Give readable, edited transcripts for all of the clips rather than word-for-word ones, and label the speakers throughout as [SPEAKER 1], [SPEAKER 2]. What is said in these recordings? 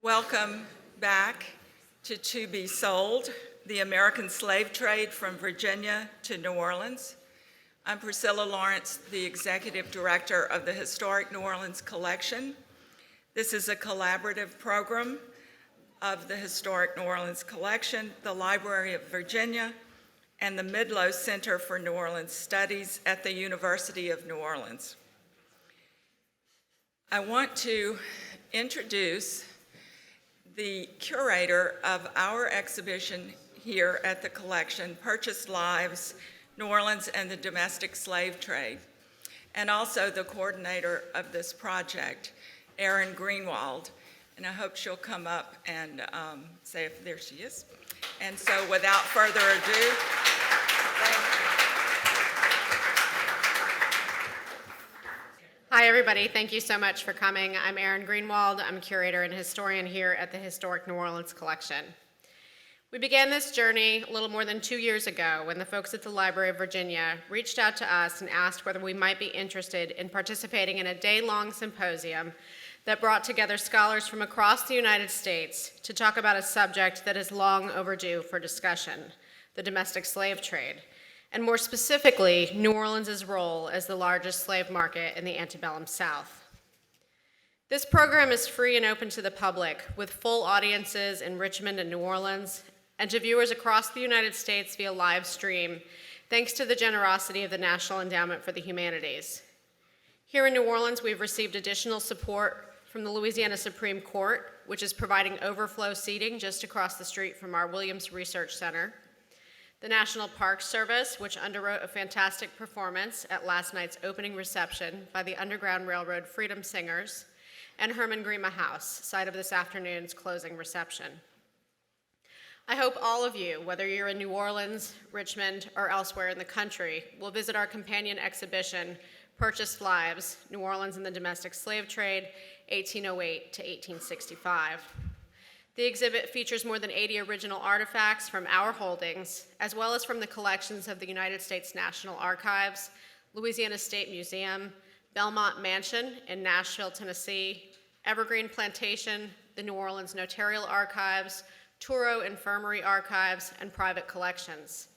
[SPEAKER 1] Welcome back to Be Sold, the American Slave Trade from Virginia to New Orleans. I'm Priscilla Lawrence, the Executive Director of the Historic New Orleans Collection. This is a collaborative program of the Historic New Orleans Collection, the Library of Virginia, and the Midlo Center for New Orleans Studies at the University of New Orleans. I want to introduce the curator of our exhibition here at the collection, Purchased Lives, New Orleans and the Domestic Slave Trade, and also the coordinator of this project, Erin Greenwald. And I hope she'll come up and say if there she is. And so without further ado,
[SPEAKER 2] Hi, everybody. Thank you so much for coming. I'm Erin Greenwald. I'm curator and historian here at the Historic New Orleans Collection. We began this journey a little more than 2 years ago when the folks at the Library of Virginia reached out to us and asked whether we might be interested in participating in a day-long symposium that brought together scholars from across the United States to talk about a subject that is long overdue for discussion, the domestic slave trade, and more specifically, New Orleans' role as the largest slave market in the antebellum South. This program is free and open to the public, with full audiences in Richmond and New Orleans, and to viewers across the United States via live stream, thanks to the generosity of the National Endowment for the Humanities. Here in New Orleans, we've received additional support from the Louisiana Supreme Court, which is providing overflow seating just across the street from our Williams Research Center, the National Park Service, which underwrote a fantastic performance at last night's opening reception by the Underground Railroad Freedom Singers, and Herman Grima House, site of this afternoon's closing reception. I hope all of you, whether you're in New Orleans, Richmond, or elsewhere in the country, will visit our companion exhibition, Purchased Lives, New Orleans and the Domestic Slave Trade, 1808 to 1865. The exhibit features more than 80 original artifacts from our holdings, as well as from the collections of the United States National Archives, Louisiana State Museum, Belmont Mansion in Nashville, Tennessee, Evergreen Plantation, the New Orleans Notarial Archives, Touro Infirmary Archives, and private collections.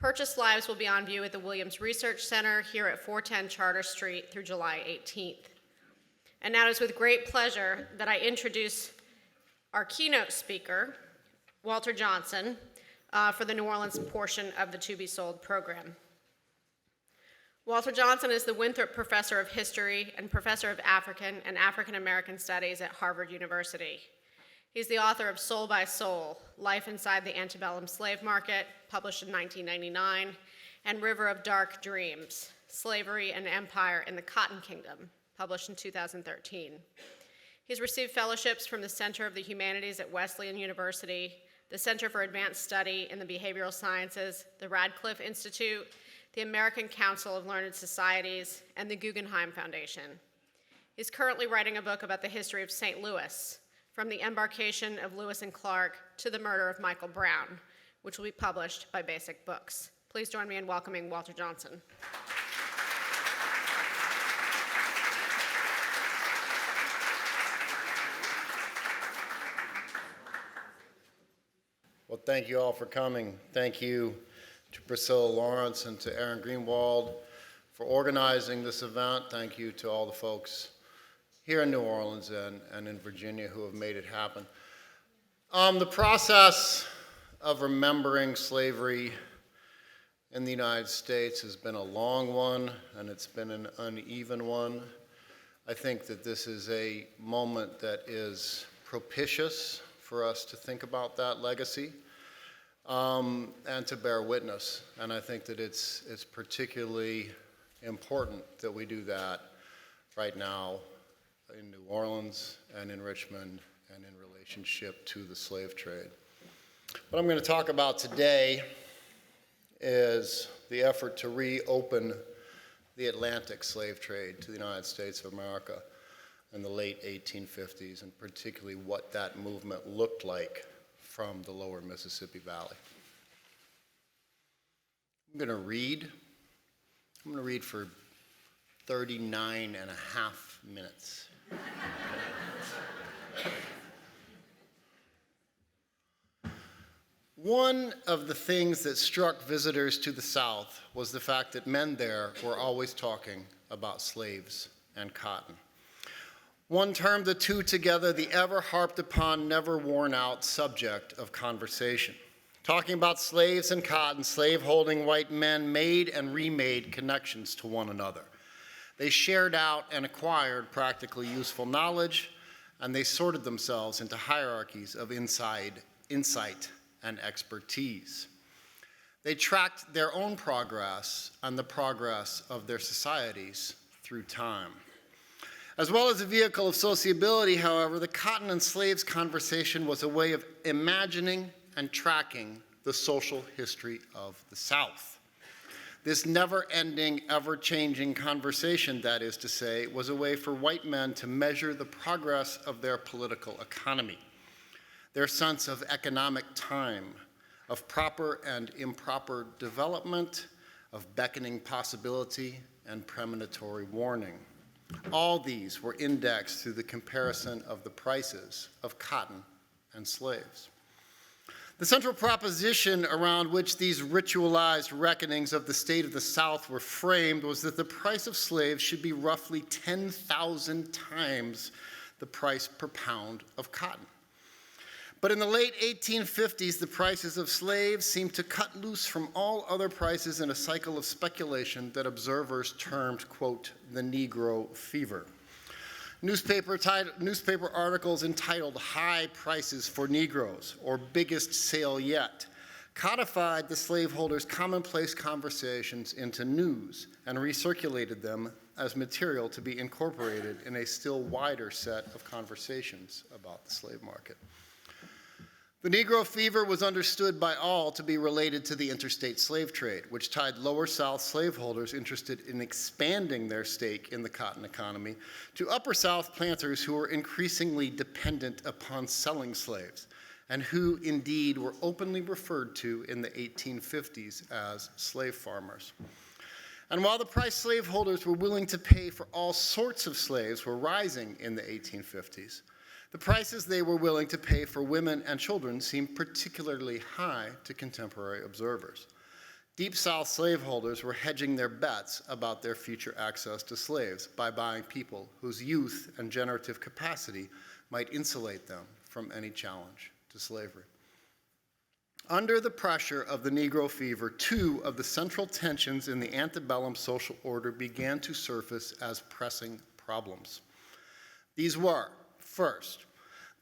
[SPEAKER 2] Purchased Lives will be on view at the Williams Research Center here at 410 Charter Street through July 18th. And now it is with great pleasure that I introduce our keynote speaker, Walter Johnson, for the New Orleans portion of the To Be Sold program. Walter Johnson is the Winthrop Professor of History and Professor of African and African American Studies at Harvard University. He's the author of Soul by Soul, Life Inside the Antebellum Slave Market, published in 1999, and River of Dark Dreams, Slavery and Empire in the Cotton Kingdom, published in 2013. He's received fellowships from the Center of the Humanities at Wesleyan University, the Center for Advanced Study in the Behavioral Sciences, the Radcliffe Institute, the American Council of Learned Societies, and the Guggenheim Foundation. He's currently writing a book about the history of St. Louis, from the embarkation of Lewis and Clark to the murder of Michael Brown, which will be published by Basic Books. Please join me in welcoming Walter Johnson.
[SPEAKER 3] Well, thank you all for coming. Thank you to Priscilla Lawrence and to Erin Greenwald for organizing this event. Thank you to all the folks here in New Orleans and in Virginia who have made it happen. The process of remembering slavery in the United States has been a long one, and it's been an uneven one. I think that this is a moment that is propitious for us to think about that legacy and to bear witness. And I think that it's particularly important that we do that right now in New Orleans and in Richmond and in relationship to the slave trade. What I'm going to talk about today is the effort to reopen the Atlantic slave trade to the United States of America in the late 1850s, and particularly what that movement looked like from the lower Mississippi Valley. I'm going to read for 39 and a half minutes. One of the things that struck visitors to the South was the fact that men there were always talking about slaves and cotton. One termed the two together the ever harped upon, never worn out subject of conversation. Talking about slaves and cotton, slave-holding white men made and remade connections to one another. They shared out and acquired practically useful knowledge, and they sorted themselves into hierarchies of insight and expertise. They tracked their own progress and the progress of their societies through time. As well as a vehicle of sociability, however, the cotton and slaves conversation was a way of imagining and tracking the social history of the South. This never-ending, ever-changing conversation, that is to say, was a way for white men to measure the progress of their political economy, their sense of economic time, of proper and improper development, of beckoning possibility and premonitory warning. All these were indexed through the comparison of the prices of cotton and slaves. The central proposition around which these ritualized reckonings of the state of the South were framed was that the price of slaves should be roughly 10,000 times the price per pound of cotton. But in the late 1850s, the prices of slaves seemed to cut loose from all other prices in a cycle of speculation that observers termed, quote, the Negro fever. Newspaper articles entitled High Prices for Negroes or Biggest Sale Yet codified the slaveholders' commonplace conversations into news and recirculated them as material to be incorporated in a still wider set of conversations about the slave market. The Negro fever was understood by all to be related to the interstate slave trade, which tied Lower South slaveholders interested in expanding their stake in the cotton economy to Upper South planters who were increasingly dependent upon selling slaves, and who indeed were openly referred to in the 1850s as slave farmers. And while the price slaveholders were willing to pay for all sorts of slaves were rising in the 1850s, the prices they were willing to pay for women and children seemed particularly high to contemporary observers. Deep South slaveholders were hedging their bets about their future access to slaves by buying people whose youth and generative capacity might insulate them from any challenge to slavery. Under the pressure of the Negro fever, two of the central tensions in the antebellum social order began to surface as pressing problems. These were, first,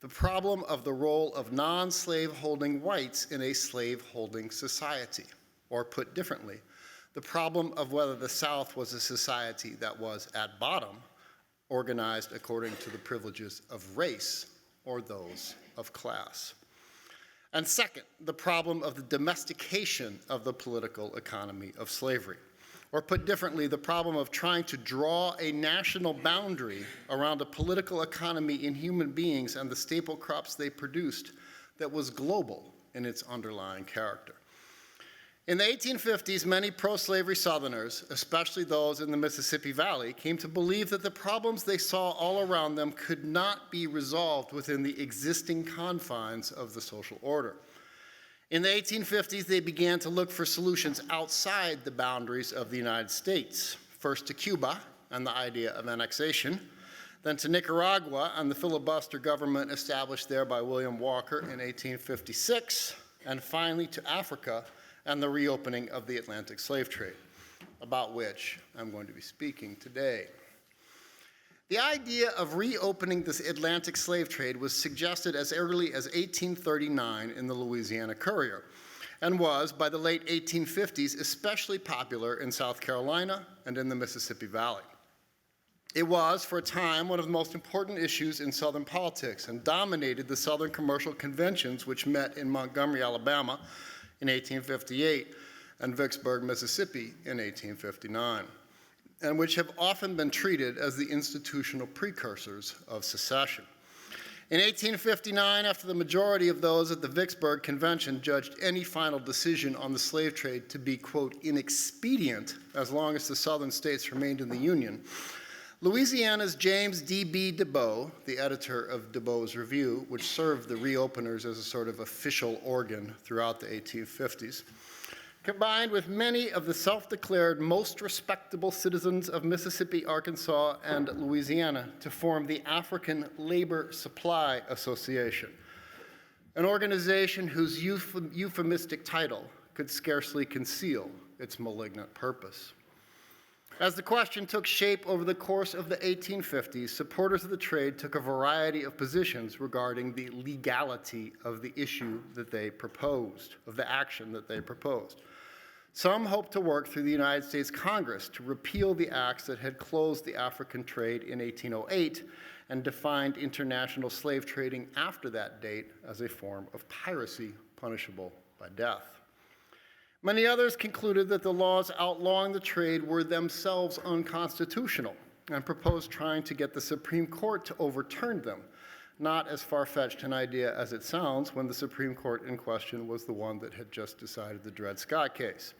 [SPEAKER 3] the problem of the role of non-slave-holding whites in a slave-holding society, or put differently, the problem of whether the South was a society that was, at bottom, organized according to the privileges of race or those of class. And second, the problem of the domestication of the political economy of slavery. Or put differently, the problem of trying to draw a national boundary around a political economy in human beings and the staple crops they produced that was global in its underlying character. In the 1850s, many pro-slavery Southerners, especially those in the Mississippi Valley, came to believe that the problems they saw all around them could not be resolved within the existing confines of the social order. In the 1850s, they began to look for solutions outside the boundaries of the United States, first to Cuba and the idea of annexation, then to Nicaragua and the filibuster government established there by William Walker in 1856, and finally to Africa and the reopening of the Atlantic slave trade, about which I'm going to be speaking today. The idea of reopening this Atlantic slave trade was suggested as early as 1839 in the Louisiana Courier, and was, by the late 1850s, especially popular in South Carolina and in the Mississippi Valley. It was, for a time, one of the most important issues in Southern politics and dominated the Southern commercial conventions which met in Montgomery, Alabama in 1858 and Vicksburg, Mississippi in 1859. And which have often been treated as the institutional precursors of secession. In 1859, after the majority of those at the Vicksburg Convention judged any final decision on the slave trade to be, quote, inexpedient as long as the southern states remained in the Union, Louisiana's James D.B. DeBow, the editor of DeBow's Review, which served the reopeners as a sort of official organ throughout the 1850s, combined with many of the self-declared most respectable citizens of Mississippi, Arkansas, and Louisiana to form the African Labor Supply Association, an organization whose euphemistic title could scarcely conceal its malignant purpose. As the question took shape over the course of the 1850s, supporters of the trade took a variety of positions regarding the legality of the issue that they proposed, of the action that they proposed. Some hoped to work through the United States Congress to repeal the acts that had closed the African trade in 1808 and defined international slave trading after that date as a form of piracy punishable by death. Many others concluded that the laws outlawing the trade were themselves unconstitutional and proposed trying to get the Supreme Court to overturn them, not as far-fetched an idea as it sounds when the Supreme Court in question was the one that had just decided the Dred Scott case.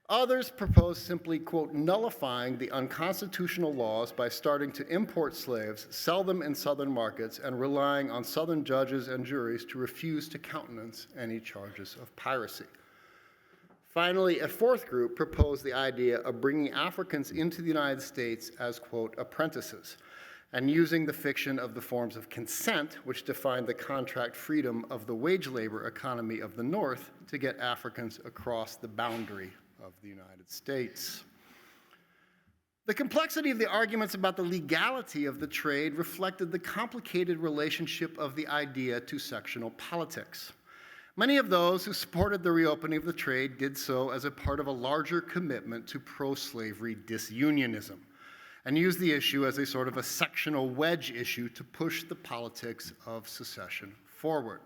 [SPEAKER 3] Others proposed simply, quote, nullifying the unconstitutional laws by starting to import slaves, sell them in Southern markets, and relying on Southern judges and juries to refuse to countenance any charges of piracy. Finally, a fourth group proposed the idea of bringing Africans into the United States as, quote, apprentices, and using the fiction of the forms of consent, which defined the contract freedom of the wage labor economy of the North, to get Africans across the boundary of the United States. The complexity of the arguments about the legality of the trade reflected the complicated relationship of the idea to sectional politics. Many of those who supported the reopening of the trade did so as a part of a larger commitment to pro-slavery disunionism, and used the issue as a sort of a sectional wedge issue to push the politics of secession forward.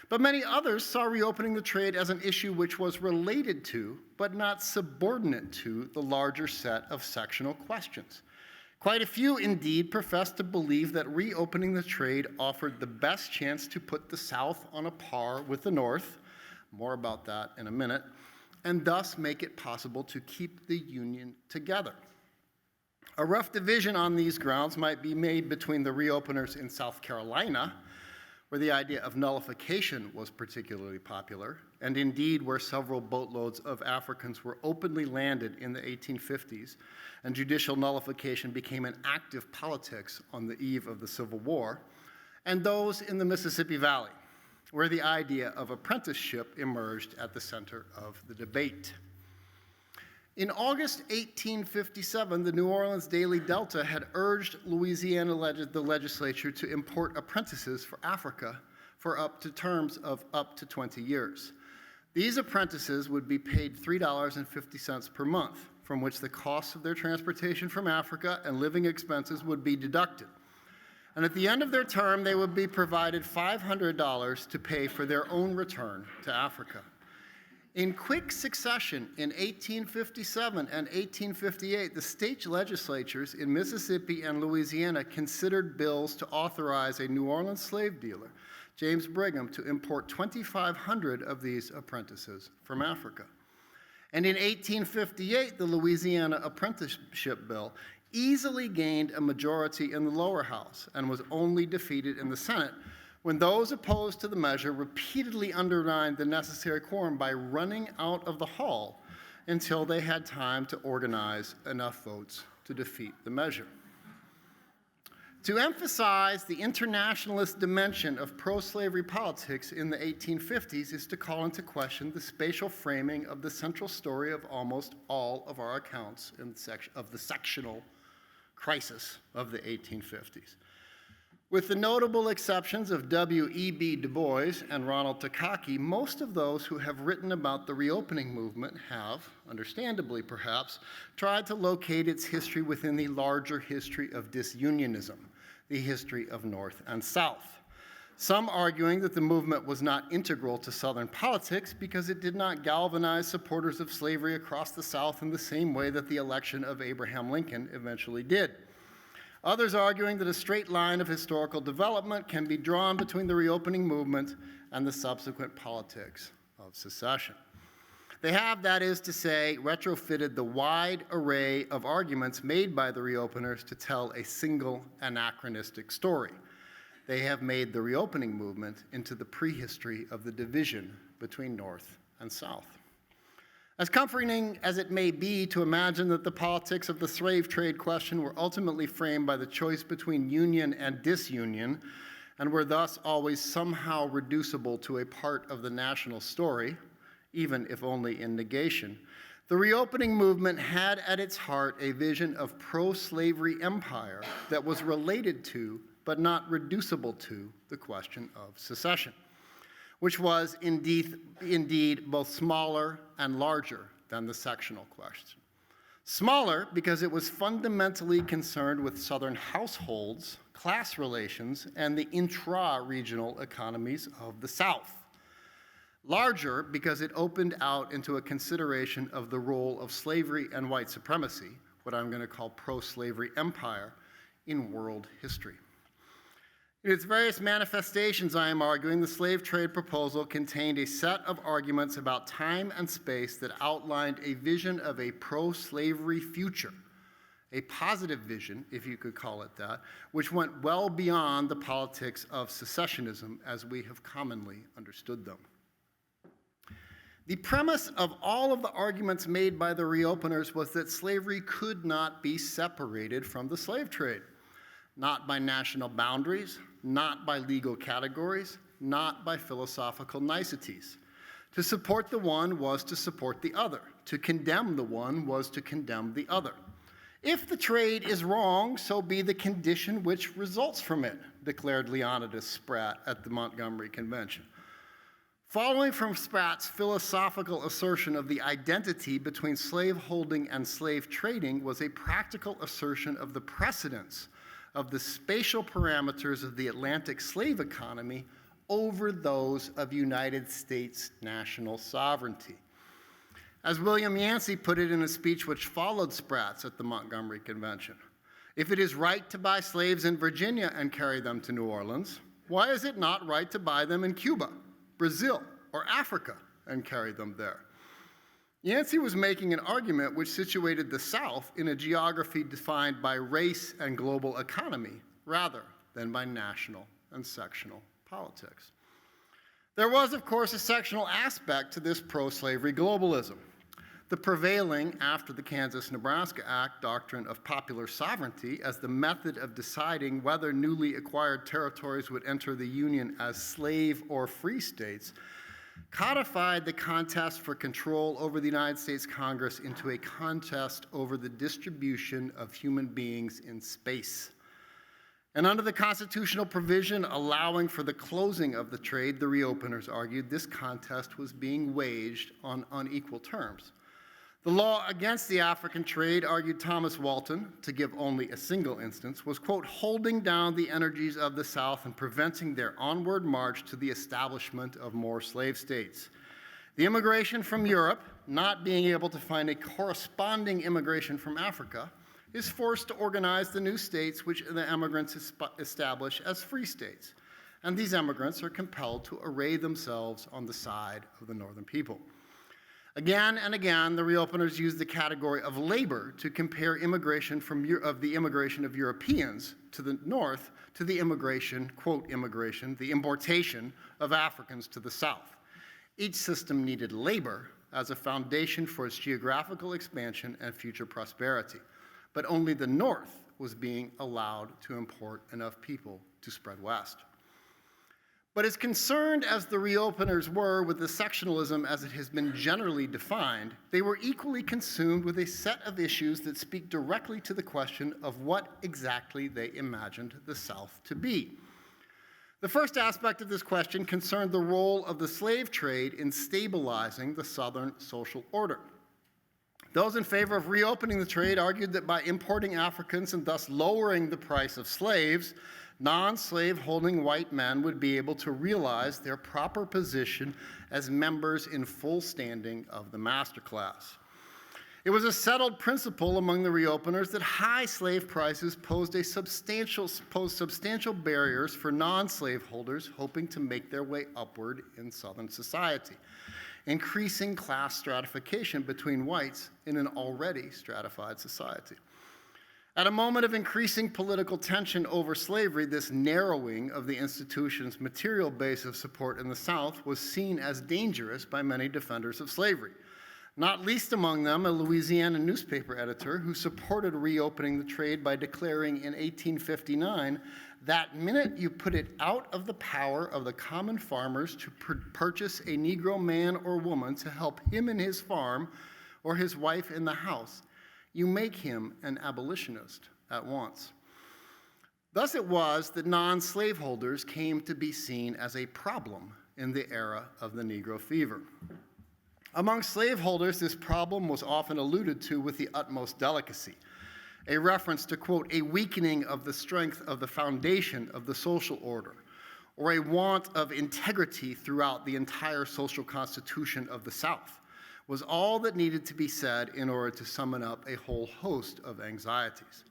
[SPEAKER 3] But many others saw reopening the trade as an issue which was related to, but not subordinate to, the larger set of sectional questions. Quite a few, indeed, professed to believe that reopening the trade offered the best chance to put the South on a par with the North, more about that in a minute, and thus make it possible to keep the Union together. A rough division on these grounds might be made between the reopeners in South Carolina, where the idea of nullification was particularly popular, and indeed where several boatloads of Africans were openly landed in the 1850s, and judicial nullification became an active politics on the eve of the Civil War, and those in the Mississippi Valley, where the idea of apprenticeship emerged at the center of the debate. In August 1857, the New Orleans Daily Delta had urged Louisiana the legislature to import apprentices for Africa for up to terms of up to 20 years. These apprentices would be paid $3.50 per month, from which the costs of their transportation from Africa and living expenses would be deducted. And at the end of their term, they would be provided $500 to pay for their own return to Africa. In quick succession, in 1857 and 1858, the state legislatures in Mississippi and Louisiana considered bills to authorize a New Orleans slave dealer, James Brigham, to import 2,500 of these apprentices from Africa. And in 1858, the Louisiana Apprenticeship Bill easily gained a majority in the lower house and was only defeated in the Senate when those opposed to the measure repeatedly undermined the necessary quorum by running out of the hall until they had time to organize enough votes to defeat the measure. To emphasize the internationalist dimension of pro-slavery politics in the 1850s is to call into question the spatial framing of the central story of almost all of our accounts of the sectional crisis of the 1850s. With the notable exceptions of W.E.B. Du Bois and Ronald Takaki, most of those who have written about the reopening movement have, understandably perhaps, tried to locate its history within the larger history of disunionism, the history of North and South. Some arguing that the movement was not integral to Southern politics because it did not galvanize supporters of slavery across the South in the same way that the election of Abraham Lincoln eventually did. Others arguing that a straight line of historical development can be drawn between the reopening movement and the subsequent politics of secession. They have, that is to say, retrofitted the wide array of arguments made by the reopeners to tell a single anachronistic story. They have made the reopening movement into the prehistory of the division between North and South. As comforting as it may be to imagine that the politics of the slave trade question were ultimately framed by the choice between union and disunion, and were thus always somehow reducible to a part of the national story, even if only in negation, the reopening movement had at its heart a vision of pro-slavery empire that was related to, but not reducible to, the question of secession, which was indeed both smaller and larger than the sectional question. Smaller because it was fundamentally concerned with Southern households, class relations, and the intra-regional economies of the South. Larger because it opened out into a consideration of the role of slavery and white supremacy, what I'm going to call pro-slavery empire, in world history. In its various manifestations, I am arguing, the slave trade proposal contained a set of arguments about time and space that outlined a vision of a pro-slavery future, a positive vision, if you could call it that, which went well beyond the politics of secessionism as we have commonly understood them. The premise of all of the arguments made by the reopeners was that slavery could not be separated from the slave trade, not by national boundaries, not by legal categories, not by philosophical niceties. To support the one was to support the other. To condemn the one was to condemn the other. If the trade is wrong, so be the condition which results from it, declared Leonidas Spratt at the Montgomery Convention. Following from Spratt's philosophical assertion of the identity between slaveholding and slave trading was a practical assertion of the precedence of the spatial parameters of the Atlantic slave economy over those of United States national sovereignty. As William Yancey put it in a speech which followed Spratt's at the Montgomery Convention, if it is right to buy slaves in Virginia and carry them to New Orleans, why is it not right to buy them in Cuba, Brazil, or Africa and carry them there? Yancey was making an argument which situated the South in a geography defined by race and global economy rather than by national and sectional politics. There was, of course, a sectional aspect to this pro-slavery globalism. The prevailing, after the Kansas-Nebraska Act, doctrine of popular sovereignty as the method of deciding whether newly acquired territories would enter the Union as slave or free states codified the contest for control over the United States Congress into a contest over the distribution of human beings in space. And under the constitutional provision allowing for the closing of the trade, the reopeners argued this contest was being waged on unequal terms. The law against the African trade, argued Thomas Walton, to give only a single instance, was, quote, holding down the energies of the South and preventing their onward march to the establishment of more slave states. The immigration from Europe, not being able to find a corresponding immigration from Africa, is forced to organize the new states which the emigrants establish as free states. And these emigrants are compelled to array themselves on the side of the northern people. Again and again, the reopeners used the category of labor to compare immigration of the immigration of Europeans to the north to the immigration, quote immigration, the importation of Africans to the south. Each system needed labor as a foundation for its geographical expansion and future prosperity. But only the north was being allowed to import enough people to spread west. But as concerned as the reopeners were with the sectionalism as it has been generally defined, they were equally consumed with a set of issues that speak directly to the question of what exactly they imagined the South to be. The first aspect of this question concerned the role of the slave trade in stabilizing the Southern social order. Those in favor of reopening the trade argued that by importing Africans and thus lowering the price of slaves, non-slave-holding white men would be able to realize their proper position as members in full standing of the master class. It was a settled principle among the reopeners that high slave prices posed substantial barriers for non-slaveholders hoping to make their way upward in Southern society. increasing class stratification between whites in an already stratified society. At a moment of increasing political tension over slavery, this narrowing of the institution's material base of support in the South was seen as dangerous by many defenders of slavery, not least among them a Louisiana newspaper editor who supported reopening the trade by declaring in 1859, "That minute you put it out of the power of the common farmers to purchase a Negro man or woman to help him in his farm or his wife in the house, you make him an abolitionist at once." Thus it was that non-slaveholders came to be seen as a problem in the era of the Negro fever. Among slaveholders, this problem was often alluded to with the utmost delicacy, a reference to, quote, "a weakening of the strength of the foundation of the social order," or a want of integrity throughout the entire social constitution of the South, was all that needed to be said in order to summon up a whole host of anxieties.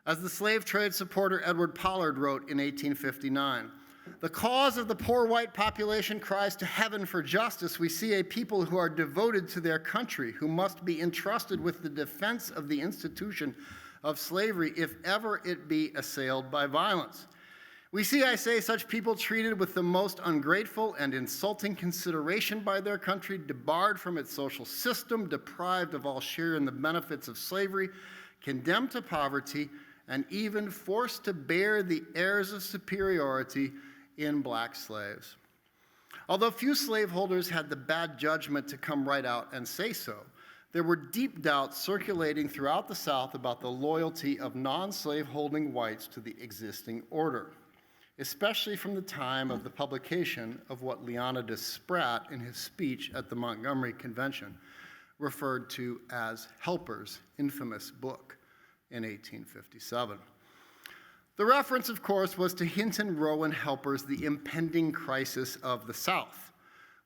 [SPEAKER 3] As the slave trade supporter Edward Pollard wrote in 1859, "The cause of the poor white population cries to heaven for justice. We see a people who are devoted to their country, who must be entrusted with the defense of the institution of slavery if ever it be assailed by violence. We see, I say, such people treated with the most ungrateful and insulting consideration by their country, debarred from its social system, deprived of all share in the benefits of slavery, condemned to poverty, and even forced to bear the airs of superiority in black slaves." Although few slaveholders had the bad judgment to come right out and say so, there were deep doubts circulating throughout the South about the loyalty of non-slaveholding whites to the existing order, especially from the time of the publication of what Leonidas Spratt, in his speech at the Montgomery Convention, referred to as Helper's infamous book in 1857. The reference, of course, was to Hinton Rowan Helper's The Impending Crisis of the South,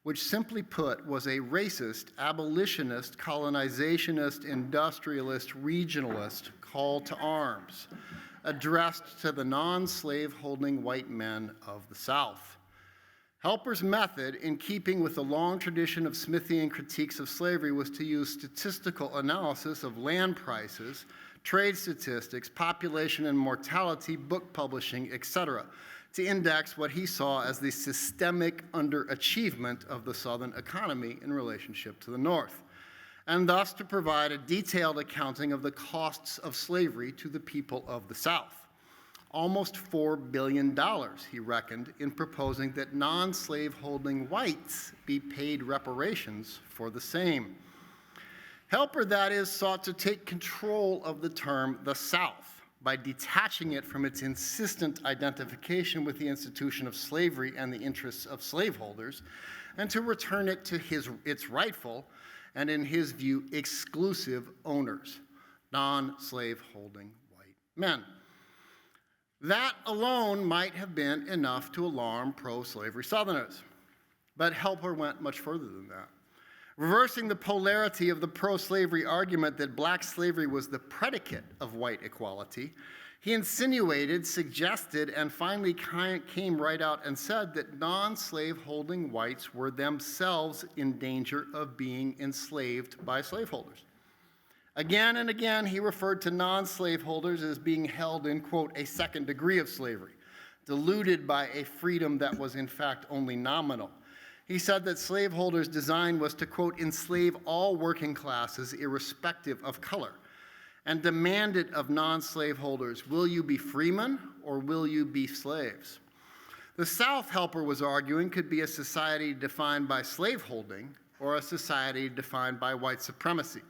[SPEAKER 3] which simply put was a racist, abolitionist, colonizationist, industrialist, regionalist call to arms addressed to the non-slave-holding white men of the South. Helper's method, in keeping with the long tradition of Smithian critiques of slavery, was to use statistical analysis of land prices, trade statistics, population and mortality, book publishing, etc., to index what he saw as the systemic underachievement of the Southern economy in relationship to the North, and thus to provide a detailed accounting of the costs of slavery to the people of the South. Almost $4 billion, he reckoned, in proposing that non-slave-holding whites be paid reparations for the same. Helper, that is, sought to take control of the term the South by detaching it from its insistent identification with the institution of slavery and the interests of slaveholders, and to return it to its rightful and, in his view, exclusive owners, non-slave-holding white men. That alone might have been enough to alarm pro-slavery Southerners, but Helper went much further than that. Reversing the polarity of the pro-slavery argument that black slavery was the predicate of white equality, he insinuated, suggested, and finally came right out and said that non-slave-holding whites were themselves in danger of being enslaved by slaveholders. Again and again, he referred to non-slaveholders as being held in, quote, a second degree of slavery, deluded by a freedom that was in fact only nominal. He said that slaveholders' design was to, quote, enslave all working classes irrespective of color, and demanded of non-slaveholders, will you be freemen or will you be slaves? The South, Helper was arguing, could be a society defined by slaveholding or a society defined by white supremacy.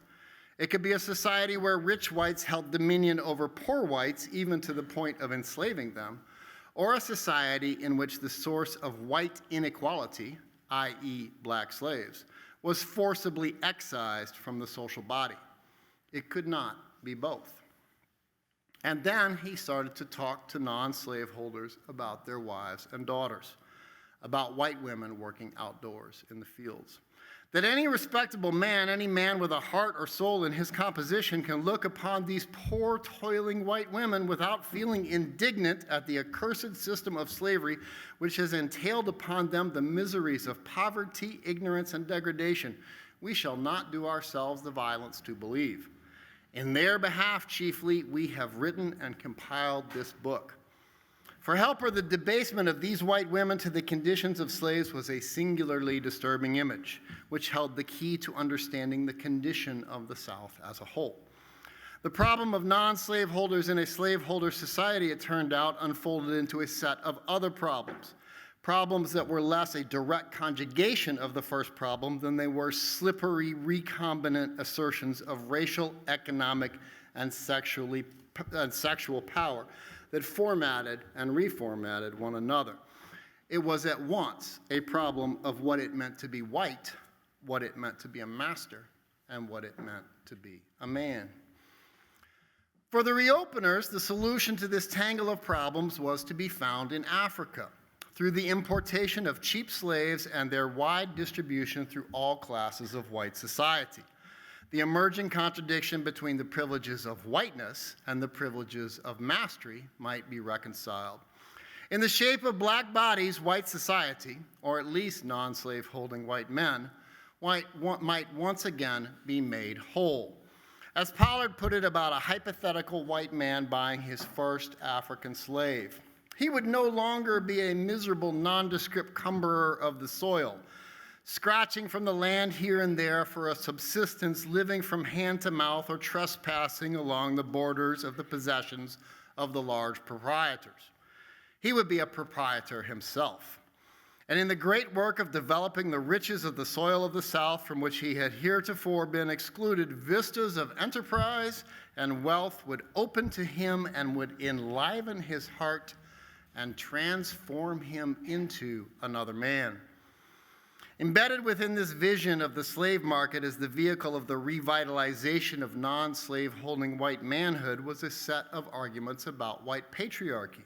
[SPEAKER 3] It could be a society where rich whites held dominion over poor whites, even to the point of enslaving them, or a society in which the source of white inequality, i.e. black slaves, was forcibly excised from the social body. It could not be both. And then he started to talk to non-slaveholders about their wives and daughters, about white women working outdoors in the fields. That any respectable man, any man with a heart or soul in his composition, can look upon these poor, toiling white women without feeling indignant at the accursed system of slavery which has entailed upon them the miseries of poverty, ignorance, and degradation, we shall not do ourselves the violence to believe. In their behalf, chiefly, we have written and compiled this book. For Helper, the debasement of these white women to the conditions of slaves was a singularly disturbing image, which held the key to understanding the condition of the South as a whole. The problem of non-slaveholders in a slaveholder society, it turned out, unfolded into a set of other problems. Problems that were less a direct conjugation of the first problem than they were slippery, recombinant assertions of racial, economic, and sexual power that formatted and reformatted one another. It was at once a problem of what it meant to be white, what it meant to be a master, and what it meant to be a man. For the reopeners, the solution to this tangle of problems was to be found in Africa, through the importation of cheap slaves and their wide distribution through all classes of white society. The emerging contradiction between the privileges of whiteness and the privileges of mastery might be reconciled. In the shape of black bodies, white society, or at least non-slave-holding white men, might once again be made whole. As Pollard put it about a hypothetical white man buying his first African slave, he would no longer be a miserable, nondescript cumberer of the soil, scratching from the land here and there for a subsistence, living from hand to mouth, or trespassing along the borders of the possessions of the large proprietors. He would be a proprietor himself. And in the great work of developing the riches of the soil of the South, from which he had heretofore been excluded, vistas of enterprise and wealth would open to him and would enliven his heart and transform him into another man. Embedded within this vision of the slave market as the vehicle of the revitalization of non-slave-holding white manhood was a set of arguments about white patriarchy.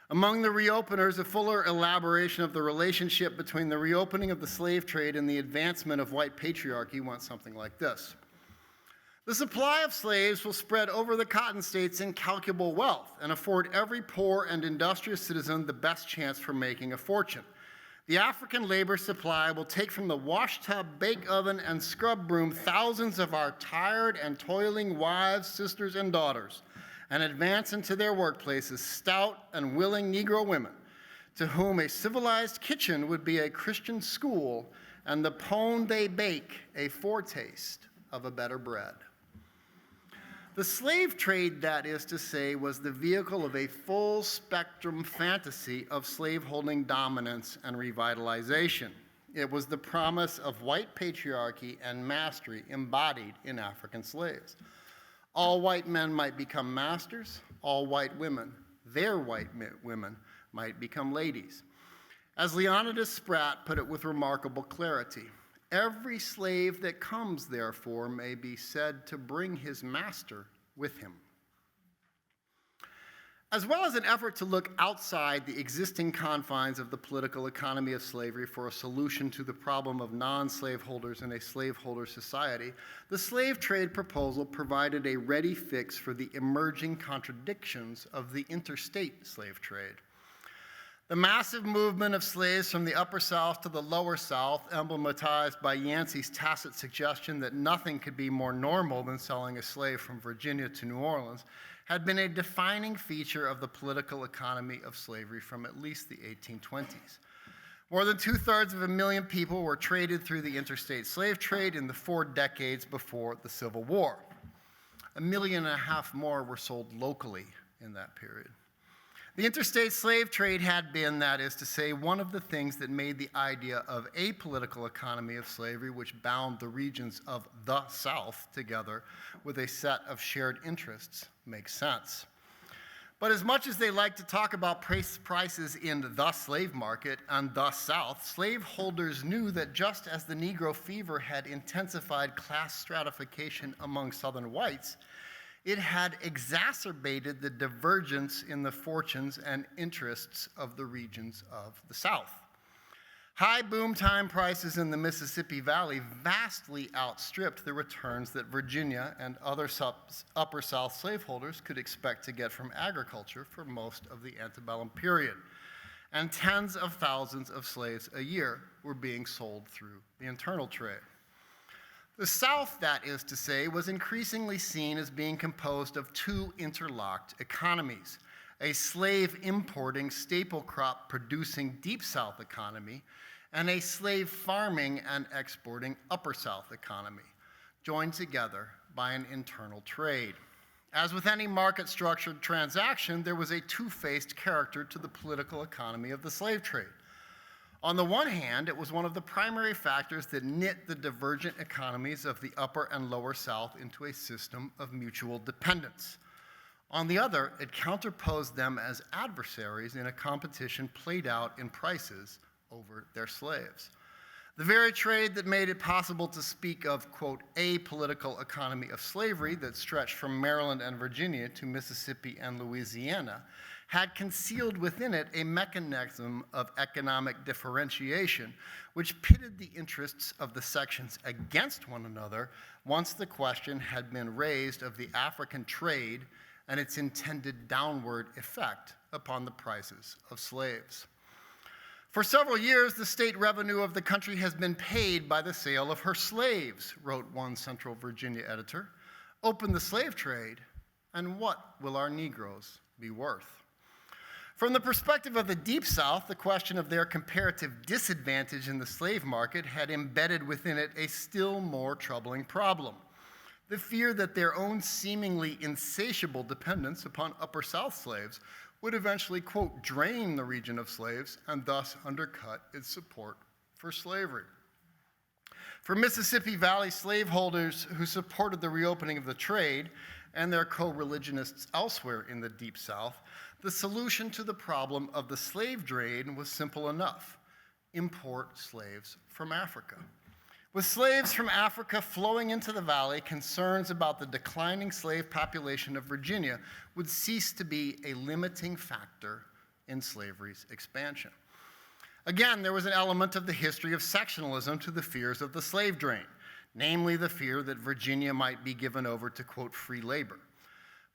[SPEAKER 3] Among the reopeners, a fuller elaboration of the relationship between the reopening of the slave trade and the advancement of white patriarchy went something like this. The supply of slaves will spread over the cotton states incalculable wealth and afford every poor and industrious citizen the best chance for making a fortune. The African labor supply will take from the wash tub, bake oven, and scrub broom thousands of our tired and toiling wives, sisters, and daughters, and advance into their workplaces stout and willing Negro women, to whom a civilized kitchen would be a Christian school, and the pone they bake a foretaste of a better bread. The slave trade, that is to say, was the vehicle of a full-spectrum fantasy of slaveholding dominance and revitalization. It was the promise of white patriarchy and mastery embodied in African slaves. All white men might become masters, all white women, their white women, might become ladies. As Leonidas Spratt put it with remarkable clarity, every slave that comes, therefore, may be said to bring his master with him. As well as an effort to look outside the existing confines of the political economy of slavery for a solution to the problem of non-slaveholders in a slaveholder society, the slave trade proposal provided a ready fix for the emerging contradictions of the interstate slave trade. The massive movement of slaves from the Upper South to the Lower South, emblematized by Yancey's tacit suggestion that nothing could be more normal than selling a slave from Virginia to New Orleans, had been a defining feature of the political economy of slavery from at least the 1820s. More than 2/3 people were traded through the interstate slave trade in the 4 decades before the Civil War. 1.5 million more were sold locally in that period. The interstate slave trade had been, that is to say, one of the things that made the idea of a political economy of slavery, which bound the regions of the South together with a set of shared interests, make sense. But as much as they like to talk about prices in the slave market and the South, slaveholders knew that just as the Negro fever had intensified class stratification among Southern whites, it had exacerbated the divergence in the fortunes and interests of the regions of the South. High boom time prices in the Mississippi Valley vastly outstripped the returns that Virginia and other Upper South slaveholders could expect to get from agriculture for most of the antebellum period. And tens of thousands of slaves a year were being sold through the internal trade. The South, that is to say, was increasingly seen as being composed of two interlocked economies: a slave importing, staple crop producing Deep South economy, and a slave farming and exporting Upper South economy, joined together by an internal trade. As with any market-structured transaction, there was a two-faced character to the political economy of the slave trade. On the one hand, it was one of the primary factors that knit the divergent economies of the Upper and Lower South into a system of mutual dependence. On the other, it counterposed them as adversaries in a competition played out in prices over their slaves. The very trade that made it possible to speak of, quote, a political economy of slavery that stretched from Maryland and Virginia to Mississippi and Louisiana had concealed within it a mechanism of economic differentiation which pitted the interests of the sections against one another once the question had been raised of the African trade and its intended downward effect upon the prices of slaves. For several years, the state revenue of the country has been paid by the sale of her slaves, wrote one Central Virginia editor. Open the slave trade, and what will our Negroes be worth? From the perspective of the Deep South, the question of their comparative disadvantage in the slave market had embedded within it a still more troubling problem: the fear that their own seemingly insatiable dependence upon Upper South slaves would eventually, quote, drain the region of slaves and thus undercut its support for slavery. For Mississippi Valley slaveholders who supported the reopening of the trade and their co-religionists elsewhere in the Deep South, the solution to the problem of the slave trade was simple enough: import slaves from Africa. With slaves from Africa flowing into the valley, concerns about the declining slave population of Virginia would cease to be a limiting factor in slavery's expansion. Again, there was an element of the history of sectionalism to the fears of the slave drain, namely the fear that Virginia might be given over to, quote, free labor.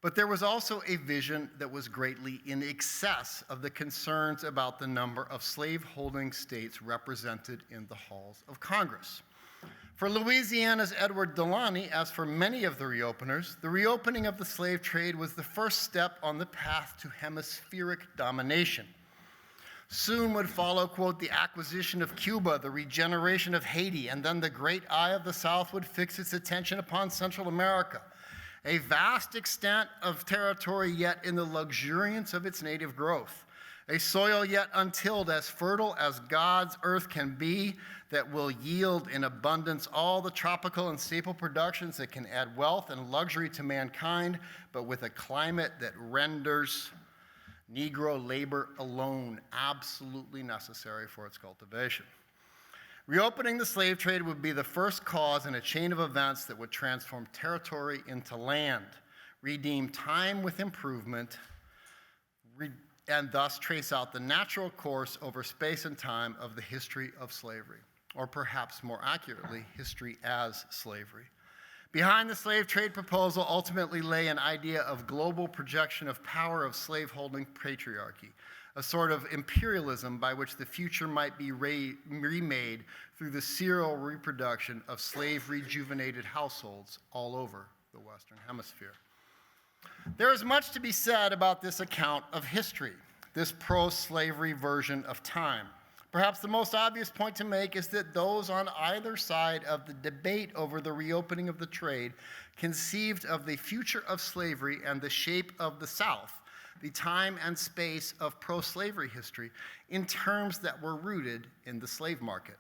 [SPEAKER 3] But there was also a vision that was greatly in excess of the concerns about the number of slave-holding states represented in the halls of Congress. For Louisiana's Edward Delany, as for many of the reopeners, the reopening of the slave trade was the first step on the path to hemispheric domination. Soon would follow, quote, the acquisition of Cuba, the regeneration of Haiti, and then the great eye of the South would fix its attention upon Central America, a vast extent of territory yet in the luxuriance of its native growth, a soil yet untilled, as fertile as God's earth can be, that will yield in abundance all the tropical and staple productions that can add wealth and luxury to mankind, but with a climate that renders Negro labor alone absolutely necessary for its cultivation. Reopening the slave trade would be the first cause in a chain of events that would transform territory into land, redeem time with improvement, and thus trace out the natural course over space and time of the history of slavery, or perhaps more accurately, history as slavery. Behind the slave trade proposal ultimately lay an idea of global projection of power of slaveholding patriarchy, a sort of imperialism by which the future might be remade through the serial reproduction of slave-rejuvenated households all over the Western Hemisphere. There is much to be said about this account of history, this pro-slavery version of time. Perhaps the most obvious point to make is that those on either side of the debate over the reopening of the trade conceived of the future of slavery and the shape of the South, the time and space of pro-slavery history, in terms that were rooted in the slave market.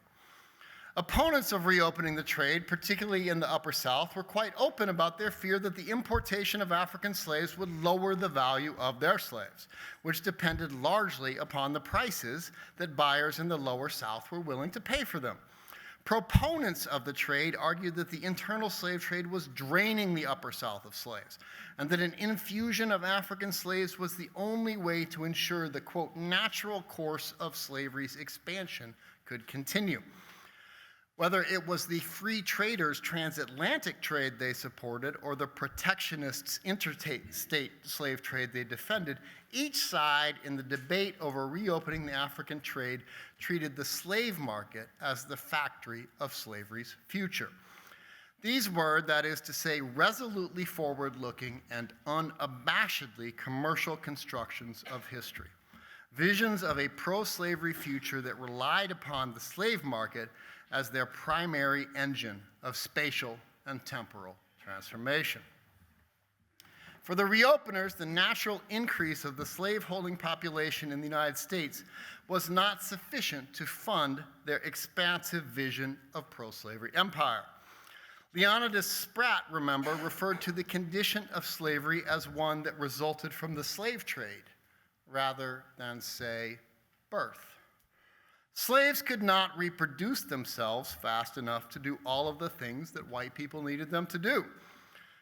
[SPEAKER 3] Opponents of reopening the trade, particularly in the Upper South, were quite open about their fear that the importation of African slaves would lower the value of their slaves, which depended largely upon the prices that buyers in the Lower South were willing to pay for them. Proponents of the trade argued that the internal slave trade was draining the Upper South of slaves, and that an infusion of African slaves was the only way to ensure the, quote, natural course of slavery's expansion could continue. Whether it was the free traders' transatlantic trade they supported or the protectionists' interstate slave trade they defended, each side in the debate over reopening the African trade treated the slave market as the factory of slavery's future. These were, that is to say, resolutely forward-looking and unabashedly commercial constructions of history. Visions of a pro-slavery future that relied upon the slave market as their primary engine of spatial and temporal transformation. For the reopeners, the natural increase of the slaveholding population in the United States was not sufficient to fund their expansive vision of pro-slavery empire. Leonidas Spratt, remember, referred to the condition of slavery as one that resulted from the slave trade rather than, say, birth. Slaves could not reproduce themselves fast enough to do all of the things that white people needed them to do.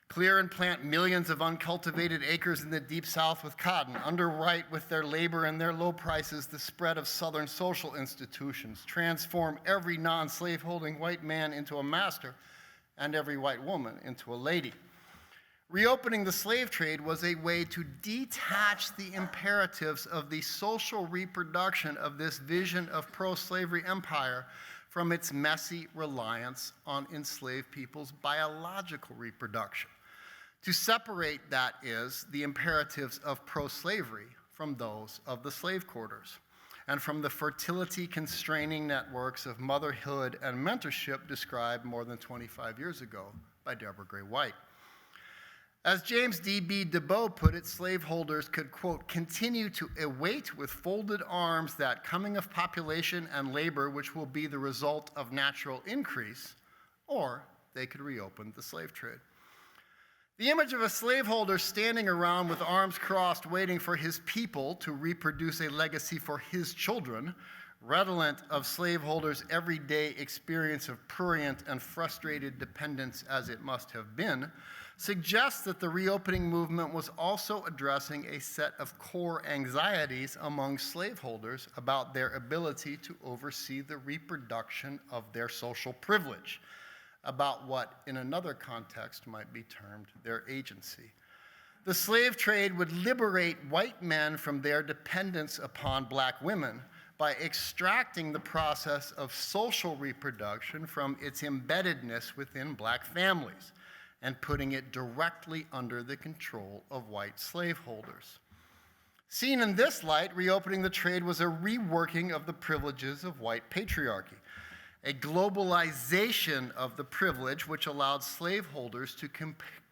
[SPEAKER 3] Clear and plant millions of uncultivated acres in the Deep South with cotton, underwrite with their labor and their low prices the spread of Southern social institutions, transform every non-slaveholding white man into a master and every white woman into a lady. Reopening the slave trade was a way to detach the imperatives of the social reproduction of this vision of pro-slavery empire from its messy reliance on enslaved people's biological reproduction. To separate, that is, the imperatives of pro-slavery from those of the slave quarters, and from the fertility-constraining networks of motherhood and mentorship described more than 25 years ago by Deborah Gray White. As James D.B. DeBow put it, slaveholders could, quote, continue to await with folded arms that coming of population and labor which will be the result of natural increase, or they could reopen the slave trade. The image of a slaveholder standing around with arms crossed waiting for his people to reproduce a legacy for his children, redolent of slaveholders' everyday experience of prurient and frustrated dependence as it must have been, suggests that the reopening movement was also addressing a set of core anxieties among slaveholders about their ability to oversee the reproduction of their social privilege, about what in another context might be termed their agency. The slave trade would liberate white men from their dependence upon black women by extracting the process of social reproduction from its embeddedness within black families and putting it directly under the control of white slaveholders. Seen in this light, reopening the trade was a reworking of the privileges of white patriarchy, a globalization of the privilege which allowed slaveholders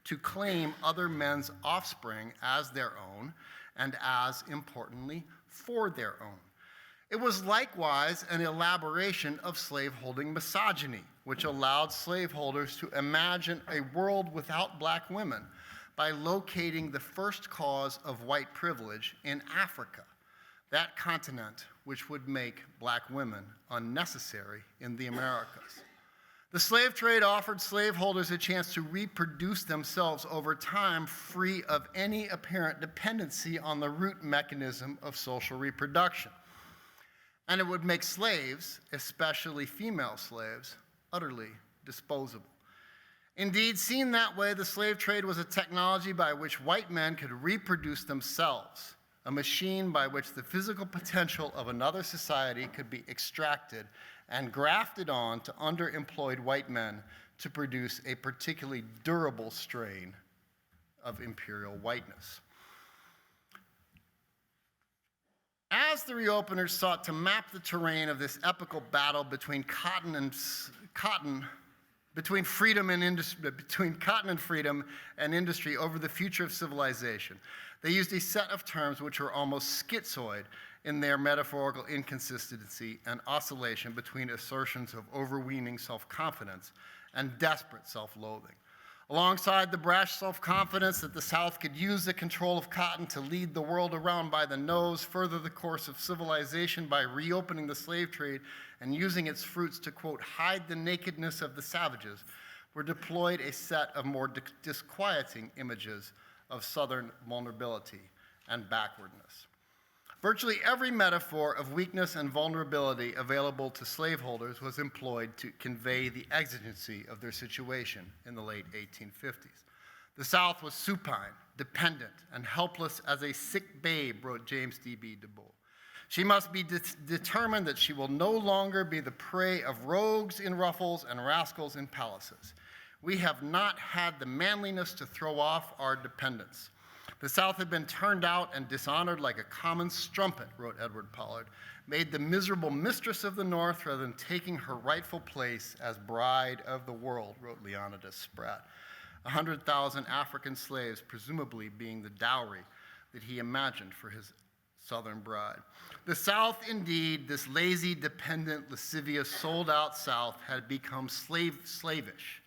[SPEAKER 3] to claim other men's offspring as their own and, as importantly, for their own. It was likewise an elaboration of slaveholding misogyny, which allowed slaveholders to imagine a world without black women by locating the first cause of white privilege in Africa, that continent which would make black women unnecessary in the Americas. The slave trade offered slaveholders a chance to reproduce themselves over time free of any apparent dependency on the root mechanism of social reproduction. And it would make slaves, especially female slaves, utterly disposable. Indeed, seen that way, the slave trade was a technology by which white men could reproduce themselves, a machine by which the physical potential of another society could be extracted and grafted on to underemployed white men to produce a particularly durable strain of imperial whiteness. As the reopeners sought to map the terrain of this epical battle between cotton and freedom and industry over the future of civilization, they used a set of terms which were almost schizoid in their metaphorical inconsistency and oscillation between assertions of overweening self-confidence and desperate self-loathing. Alongside the brash self-confidence that the South could use the control of cotton to lead the world around by the nose, further the course of civilization by reopening the slave trade and using its fruits to, quote, hide the nakedness of the savages, were deployed a set of more disquieting images of Southern vulnerability and backwardness. Virtually every metaphor of weakness and vulnerability available to slaveholders was employed to convey the exigency of their situation in the late 1850s. The South was supine, dependent, and helpless as a sick babe, wrote James D.B. Du Bois. She must be determined that she will no longer be the prey of rogues in ruffles and rascals in palaces. We have not had the manliness to throw off our dependence. The South had been turned out and dishonored like a common strumpet, wrote Edward Pollard, made the miserable mistress of the North rather than taking her rightful place as bride of the world, wrote Leonidas Spratt. 100,000 African slaves presumably being the dowry that he imagined for his Southern bride. The South, indeed, this lazy, dependent, lascivious, sold-out South, had become slavish.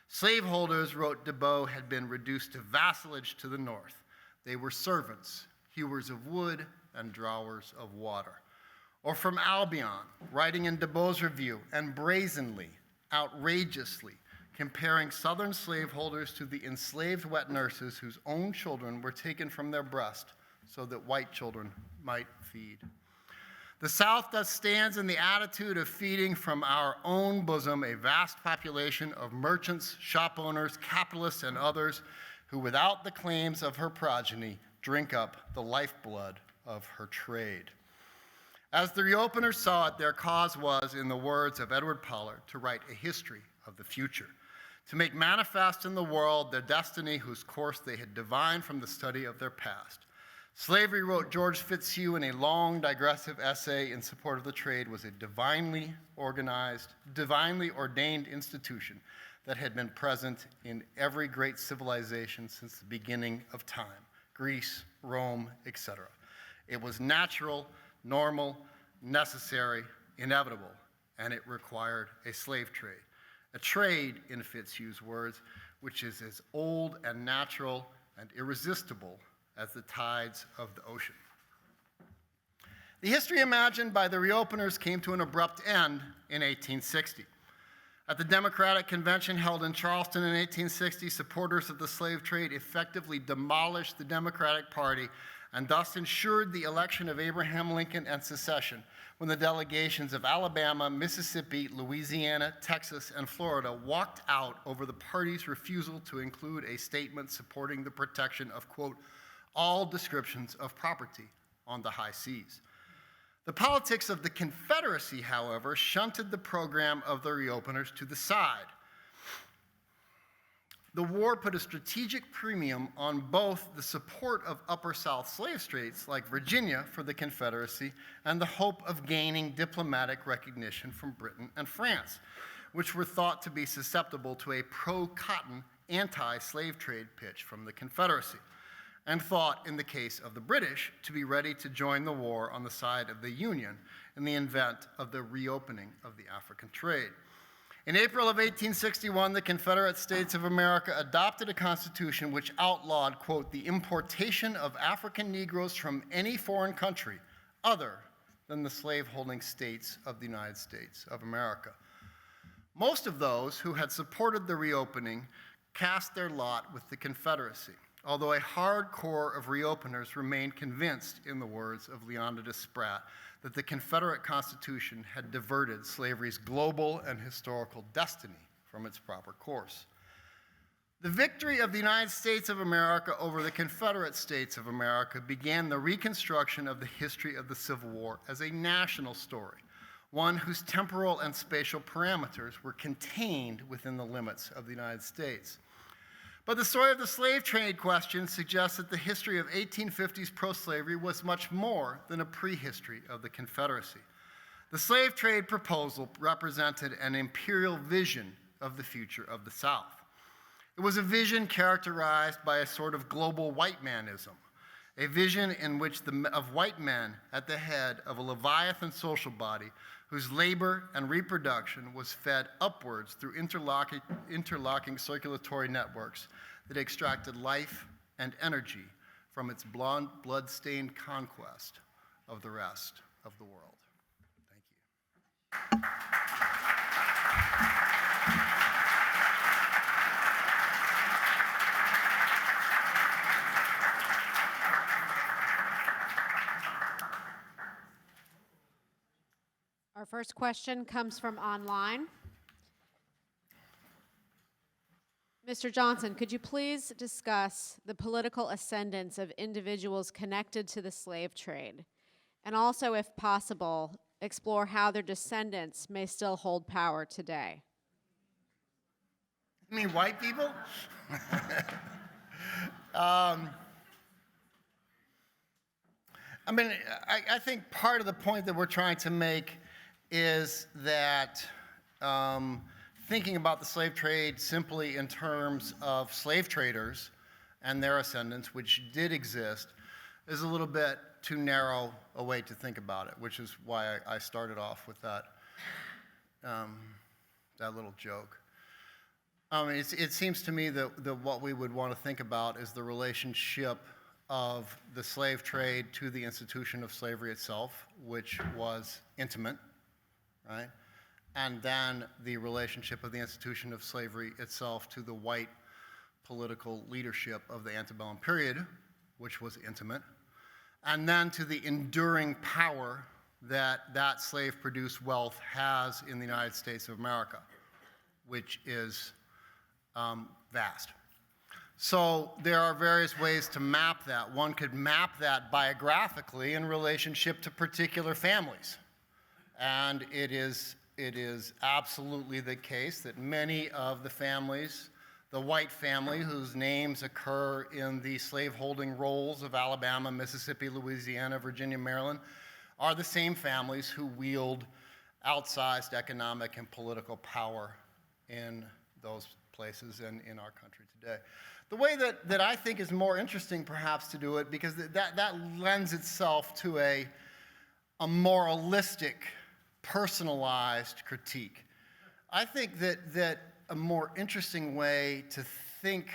[SPEAKER 3] Slaveholders, wrote Du Bois, had been reduced to vassalage to the North. They were servants, hewers of wood and drawers of water. Or from Albion, writing in Du Bois' review, and brazenly, outrageously, comparing Southern slaveholders to the enslaved wet nurses whose own children were taken from their breast so that white children might feed. The South thus stands in the attitude of feeding from our own bosom a vast population of merchants, shop owners, capitalists, and others who, without the claims of her progeny, drink up the lifeblood of her trade. As the reopeners saw it, their cause was, in the words of Edward Pollard, to write a history of the future, to make manifest in the world their destiny whose course they had divined from the study of their past. Slavery, wrote George Fitzhugh in a long, digressive essay in support of the trade, was a divinely organized, divinely ordained institution that had been present in every great civilization since the beginning of time, Greece, Rome, etc. It was natural, normal, necessary, inevitable, and it required a slave trade. A trade, in Fitzhugh's words, which is as old and natural and irresistible as the tides of the ocean. The history imagined by the reopeners came to an abrupt end in 1860. At the Democratic Convention held in Charleston in 1860, supporters of the slave trade effectively demolished the Democratic Party and thus ensured the election of Abraham Lincoln and secession, when the delegations of Alabama, Mississippi, Louisiana, Texas, and Florida walked out over the party's refusal to include a statement supporting the protection of, quote, all descriptions of property on the high seas. The politics of the Confederacy, however, shunted the program of the reopeners to the side. The war put a strategic premium on both the support of Upper South slave states like Virginia for the Confederacy and the hope of gaining diplomatic recognition from Britain and France, which were thought to be susceptible to a pro-cotton, anti-slave trade pitch from the Confederacy, and thought, in the case of the British, to be ready to join the war on the side of the Union in the event of the reopening of the African trade. In April of 1861, the Confederate States of America adopted a constitution which outlawed, quote, the importation of African Negroes from any foreign country other than the slaveholding states of the United States of America. Most of those who had supported the reopening cast their lot with the Confederacy, although a hard core of reopeners remained convinced, in the words of Leonidas Spratt, that the Confederate Constitution had diverted slavery's global and historical destiny from its proper course. The victory of the United States of America over the Confederate States of America began the reconstruction of the history of the Civil War as a national story, one whose temporal and spatial parameters were contained within the limits of the United States. But the story of the slave trade question suggests that the history of 1850s pro-slavery was much more than a prehistory of the Confederacy. The slave trade proposal represented an imperial vision of the future of the South. It was a vision characterized by a sort of global white manism, a vision in which of white men at the head of a Leviathan social body whose labor and reproduction was fed upwards through interlocking circulatory networks that extracted life and energy from its blood-stained conquest of the rest of the world. Thank you.
[SPEAKER 2] first question comes from online. Mr. Johnson, could you please discuss the political ascendance of individuals connected to the slave trade? And also, if possible, explore how their descendants may still hold power today.
[SPEAKER 3] You mean white people? I mean, I think part of the point that we're trying to make is that thinking about the slave trade simply in terms of slave traders and their ascendants, which did exist, is a little bit too narrow a way to think about it, which is why I started off with that, that little joke. It seems to me that what we would want to think about is the relationship of the slave trade to the institution of slavery itself, which was intimate, right? And then the relationship of the institution of slavery itself to the white political leadership of the antebellum period, which was intimate, and then to the enduring power that that slave-produced wealth has in the United States of America, which is vast. So there are various ways to map that. One could map that biographically in relationship to particular families. And it is absolutely the case that many of the families, the white family whose names occur in the slaveholding rolls of Alabama, Mississippi, Louisiana, Virginia, Maryland, are the same families who wield outsized economic and political power in those places and in our country today. The way that I think is more interesting perhaps to do it, because that lends itself to a moralistic, personalized critique. I think that a more interesting way to think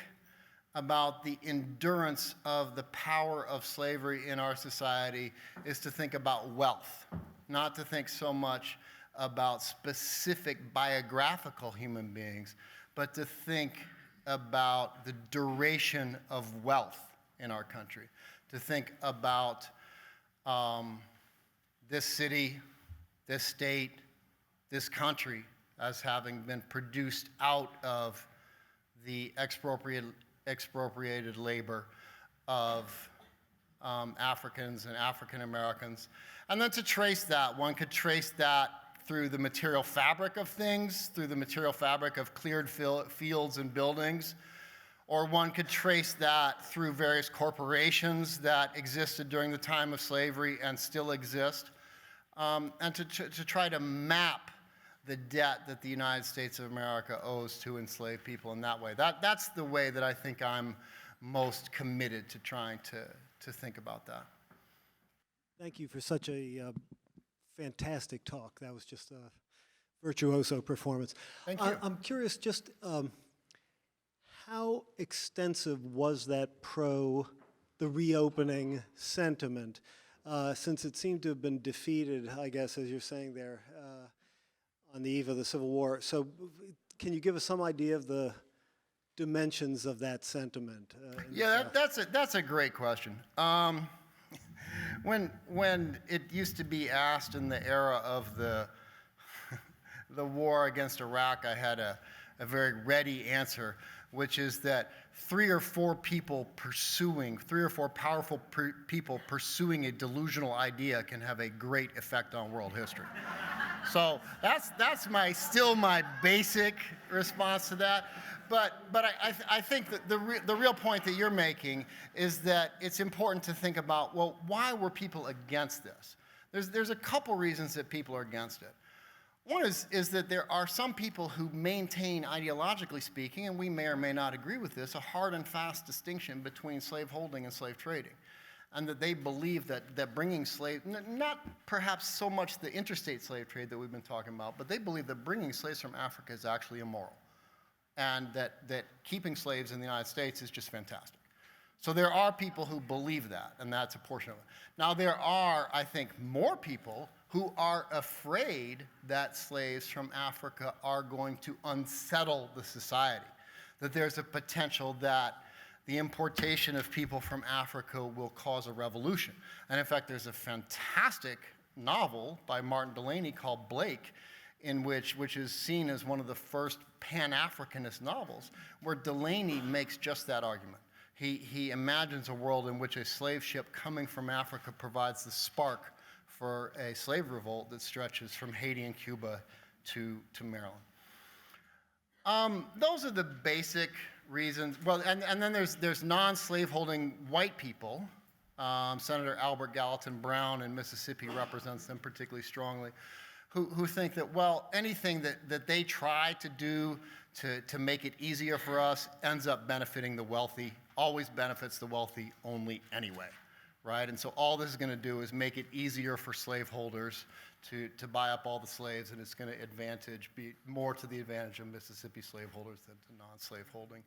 [SPEAKER 3] about the endurance of the power of slavery in our society is to think about wealth, not to think so much about specific biographical human beings, but to think about the duration of wealth in our country, to think about this city, this state, this country as having been produced out of the expropriated labor of Africans and African Americans. And then to trace that, one could trace that through the material fabric of things, through the material fabric of cleared fields and buildings, or one could trace that through various corporations that existed during the time of slavery and still exist, and to try to map the debt that the United States of America owes to enslaved people in that way. That's the way that I think I'm most committed to trying to think about that.
[SPEAKER 4] Thank you for such a fantastic talk. That was just a virtuoso performance.
[SPEAKER 3] Thank you.
[SPEAKER 4] I'm curious, just how extensive was that the reopening sentiment, since it seemed to have been defeated, I guess, as you're saying there, on the eve of the Civil War. So can you give us some idea of the dimensions of that sentiment?
[SPEAKER 3] Yeah, that's a great question. When it used to be asked in the era of the war against Iraq, I had a very ready answer, which is that three or four powerful people pursuing a delusional idea can have a great effect on world history. So that's still my basic response to that. But I think that the real point that you're making is that it's important to think about, well, why were people against this? There's a couple reasons that people are against it. One is that there are some people who maintain, ideologically speaking, and we may or may not agree with this, a hard and fast distinction between slaveholding and slave trading. And that they believe that bringing slaves, not perhaps so much the interstate slave trade that we've been talking about, but they believe that bringing slaves from Africa is actually immoral. And that keeping slaves in the United States is just fantastic. So there are people who believe that, and that's a portion of it. Now there are, I think, more people who are afraid that slaves from Africa are going to unsettle the society, that there's a potential that the importation of people from Africa will cause a revolution. And in fact, there's a fantastic novel by Martin Delany called Blake, which is seen as one of the first Pan-Africanist novels, where Delany makes just that argument. He imagines a world in which a slave ship coming from Africa provides the spark for a slave revolt that stretches from Haiti and Cuba to Maryland. Those are the basic reasons. Well, and then there's non-slaveholding white people. Senator Albert Gallatin Brown in Mississippi represents them particularly strongly, who think that, well, anything that they try to do to make it easier for us ends up benefiting the wealthy, always benefits the wealthy only anyway, right? And so all this is going to do is make it easier for slaveholders to buy up all the slaves, and it's going to be more to the advantage of Mississippi slaveholders than to non-slaveholding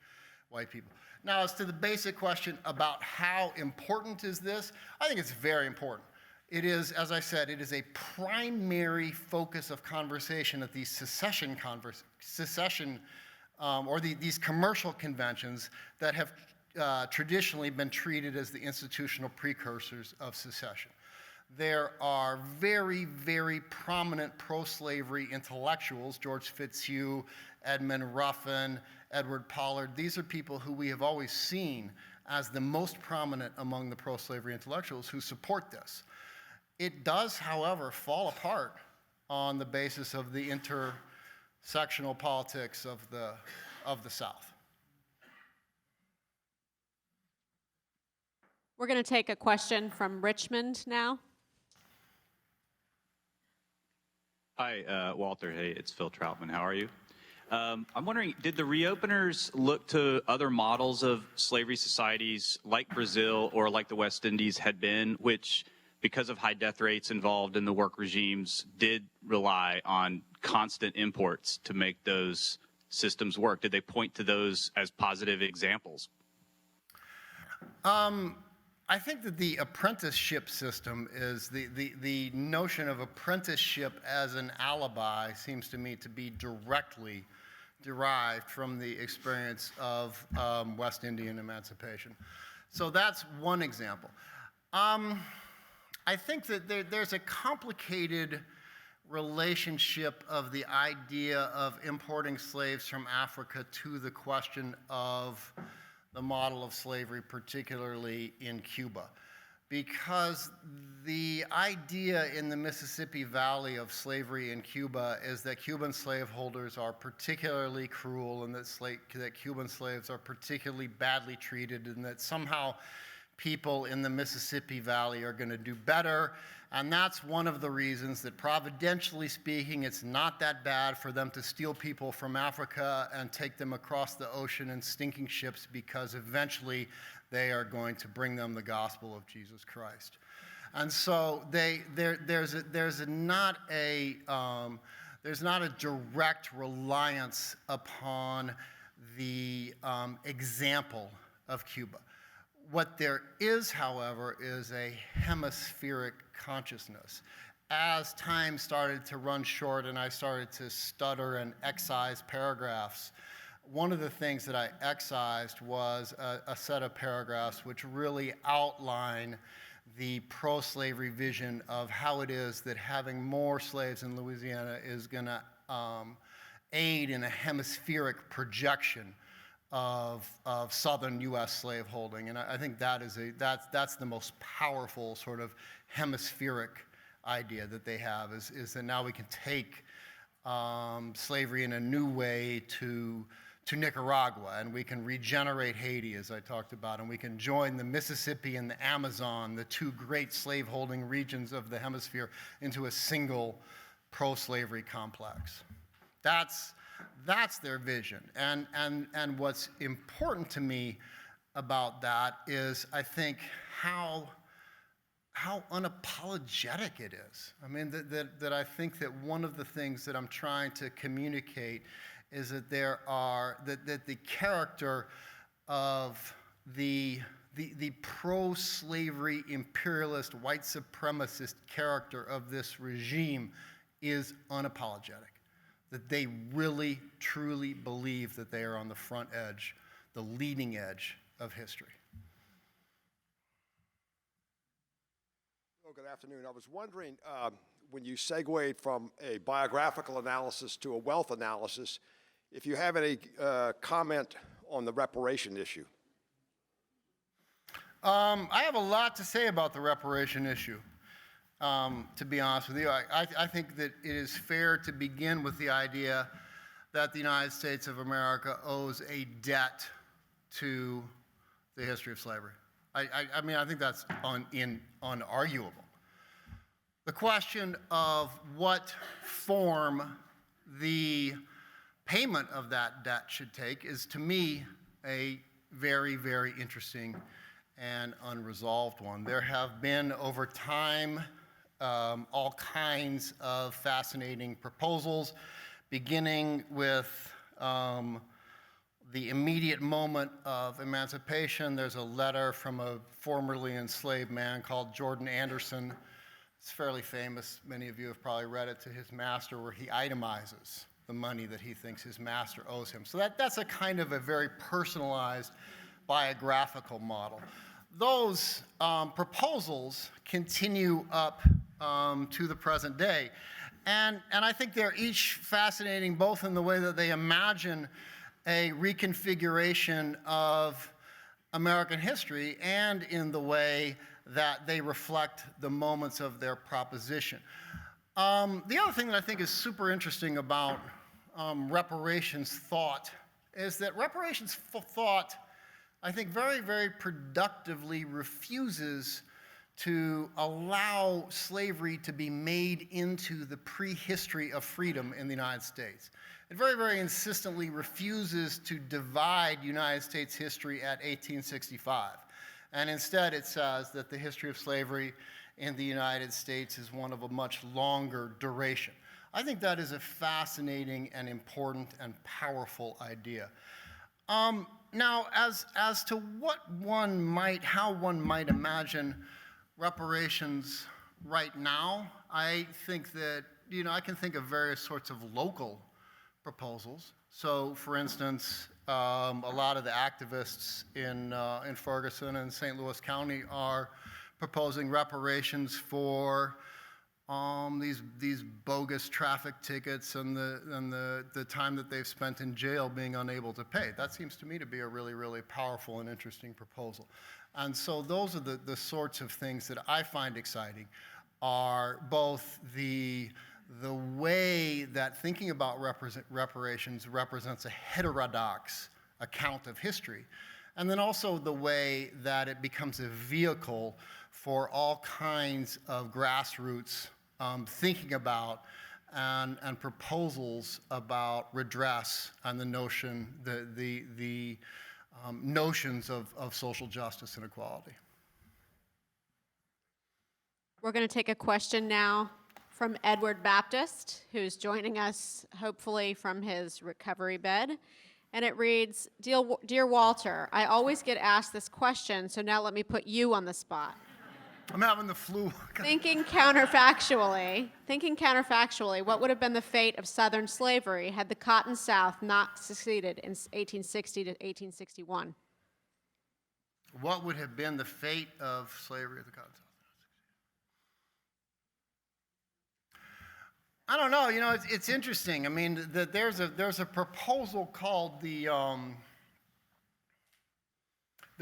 [SPEAKER 3] white people. Now, as to the basic question about how important is this, I think it's very important. It is, as I said, it is a primary focus of conversation at these these commercial conventions that have traditionally been treated as the institutional precursors of secession. There are very, very prominent pro-slavery intellectuals, George Fitzhugh, Edmund Ruffin, Edward Pollard. These are people who we have always seen as the most prominent among the pro-slavery intellectuals who support this. It does, however, fall apart on the basis of the intersectional politics of the South.
[SPEAKER 5] We're going to take a question from Richmond now.
[SPEAKER 6] Hi, Walter. Hey, it's Phil Troutman. How are you? I'm wondering, did the reopeners look to other models of slavery societies like Brazil or like the West Indies had been, which, because of high death rates involved in the work regimes, did rely on constant imports to make those systems work? Did they point to those as positive examples?
[SPEAKER 3] I think that the apprenticeship system is the notion of apprenticeship as an alibi seems to me to be directly derived from the experience of West Indian emancipation. So that's one example. I think that there's a complicated relationship of the idea of importing slaves from Africa to the question of the model of slavery, particularly in Cuba. Because the idea in the Mississippi Valley of slavery in Cuba is that Cuban slaveholders are particularly cruel and that Cuban slaves are particularly badly treated and that somehow people in the Mississippi Valley are going to do better. And that's one of the reasons that, providentially speaking, it's not that bad for them to steal people from Africa and take them across the ocean in stinking ships, because eventually they are going to bring them the gospel of Jesus Christ. And so there's not a direct reliance upon the example of Cuba. What there is, however, is a hemispheric consciousness. As time started to run short and I started to stutter and excise paragraphs, one of the things that I excised was a set of paragraphs which really outline the pro-slavery vision of how it is that having more slaves in Louisiana is going to aid in a hemispheric projection of southern U.S. slaveholding, and I think that's the most powerful sort of hemispheric idea that they have is that now we can take slavery in a new way to Nicaragua, and we can regenerate Haiti, as I talked about, and we can join the Mississippi and the Amazon, the two great slaveholding regions of the hemisphere, into a single pro-slavery complex. That's their vision. And what's important to me about that is, I think, how unapologetic it is. I mean, that I think that one of the things that I'm trying to communicate is that that the character of the pro-slavery imperialist white supremacist character of this regime is unapologetic. That they really, truly believe that they are on the front edge, the leading edge of history.
[SPEAKER 7] good afternoon. I was wondering, when you segued from a biographical analysis to a wealth analysis, if you have any comment on the reparation issue.
[SPEAKER 3] I have a lot to say about the reparation issue, to be honest with you. I think that it is fair to begin with the idea that the United States of America owes a debt to the history of slavery. I mean, I think that's unarguable. The question of what form the payment of that debt should take is, to me, a very, very interesting and unresolved one. There have been, over time, all kinds of fascinating proposals, beginning with the immediate moment of emancipation. There's a letter from a formerly enslaved man called Jordan Anderson. It's fairly famous. Many of you have probably read it, to his master, where he itemizes the money that he thinks his master owes him. So that's a kind of a very personalized biographical model. Those proposals continue up to the present day. And I think they're each fascinating, both in the way that they imagine a reconfiguration of American history and in the way that they reflect the moments of their proposition. The other thing that I think is super interesting about reparations thought is that reparations thought, I think, very, very productively refuses to allow slavery to be made into the prehistory of freedom in the United States. It very, very insistently refuses to divide United States history at 1865. And instead it says that the history of slavery in the United States is one of a much longer duration. I think that is a fascinating and important and powerful idea. Now, as to how one might imagine reparations right now, I think that, I can think of various sorts of local proposals. So, for instance, a lot of the activists in Ferguson and St. Louis County are proposing reparations for these bogus traffic tickets and the time that they've spent in jail being unable to pay. That seems to me to be a really, really powerful and interesting proposal. And so those are the sorts of things that I find exciting, are both the way that thinking about reparations represents a heterodox account of history, and then also the way that it becomes a vehicle for all kinds of grassroots thinking about and proposals about redress and the notions of social justice and equality.
[SPEAKER 5] We're going to take a question now from Edward Baptist, who's joining us hopefully from his recovery bed. And it reads, Dear Walter, I always get asked this question, so now let me put you on the spot.
[SPEAKER 3] I'm having the flu.
[SPEAKER 5] Thinking counterfactually, what would have been the fate of Southern slavery had the Cotton South not seceded in 1860 to 1861?
[SPEAKER 3] What would have been the fate of slavery at the Cotton South? I don't know. It's interesting. I mean, there's a proposal called the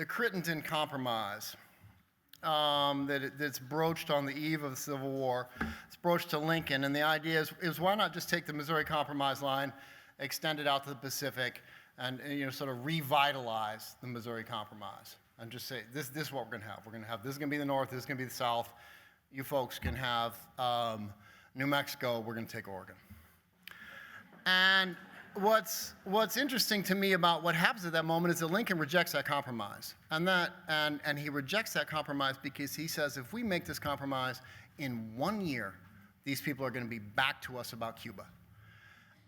[SPEAKER 3] Crittenden Compromise that's broached on the eve of the Civil War. It's broached to Lincoln, and the idea is why not just take the Missouri Compromise line, extend it out to the Pacific, and sort of revitalize the Missouri Compromise, and just say this is what we're going to have. We're going to have, this is going to be the North, this is going to be the South. You folks can have New Mexico, we're going to take Oregon. And what's interesting to me about what happens at that moment is that Lincoln rejects that compromise. And he rejects that compromise because he says, if we make this compromise in 1 year, these people are going to be back to us about Cuba.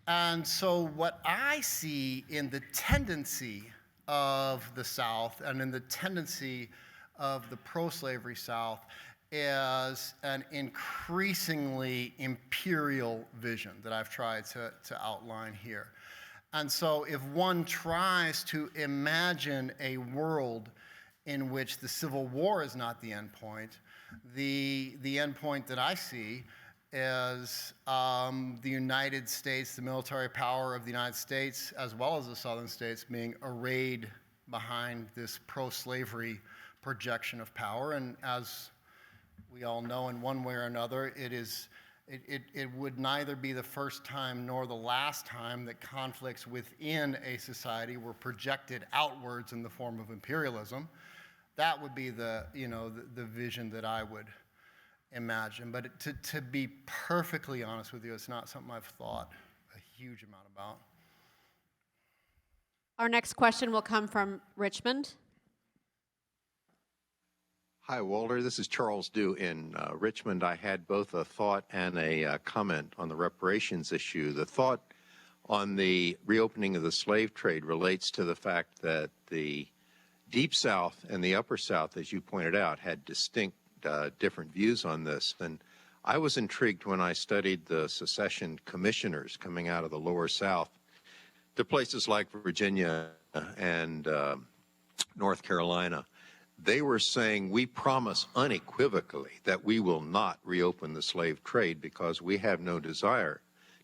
[SPEAKER 3] And so what I see in the tendency of the South and in the tendency of the pro-slavery South is an increasingly imperial vision that I've tried to outline here. And so if one tries to imagine a world in which the Civil War is not the end point, the end point that I see is the United States, the military power of the United States, as well as the southern states, being arrayed behind this pro-slavery projection of power. And as we all know, in one way or another, it would neither be the first time nor the last time that conflicts within a society were projected outwards in the form of imperialism. That would be the vision that I would imagine. But to be perfectly honest with you, it's not something I've thought a huge amount about.
[SPEAKER 5] Our next question will come from Richmond.
[SPEAKER 8] Hi, Walter. This is Charles Dew in Richmond. I had both a thought and a comment on the reparations issue. The thought on the reopening of the slave trade relates to the fact that the Deep South and the Upper South, as you pointed out, had distinct different views on this. And I was intrigued when I studied the secession commissioners coming out of the Lower South to places like Virginia and North Carolina. They were saying, we promise unequivocally that we will not reopen the slave trade because we have no desire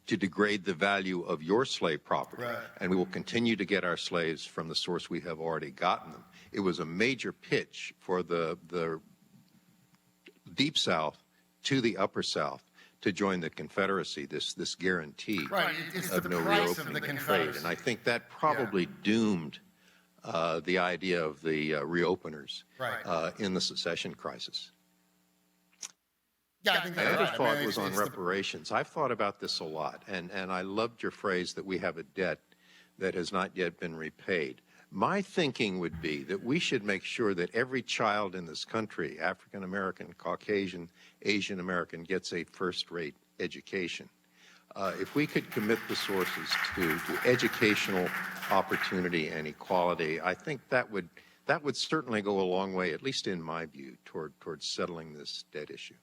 [SPEAKER 8] to degrade the value of your slave property. Right. And we will continue to get our slaves from the source we have already gotten them. It was a major pitch for the Deep South to the Upper South to join the Confederacy, this guarantee of no reopening the trade. And I think that probably doomed the idea of the reopeners in the secession crisis.
[SPEAKER 3] Yeah, I think
[SPEAKER 8] my other thought was on reparations. I've thought about this a lot, and I loved your phrase that we have a debt that has not yet been repaid. My thinking would be that we should make sure that every child in this country, African American, Caucasian, Asian American, gets a first-rate education. If we could commit the sources to educational opportunity and equality, I think that would certainly go a long way, at least in my view, towards settling this debt issue.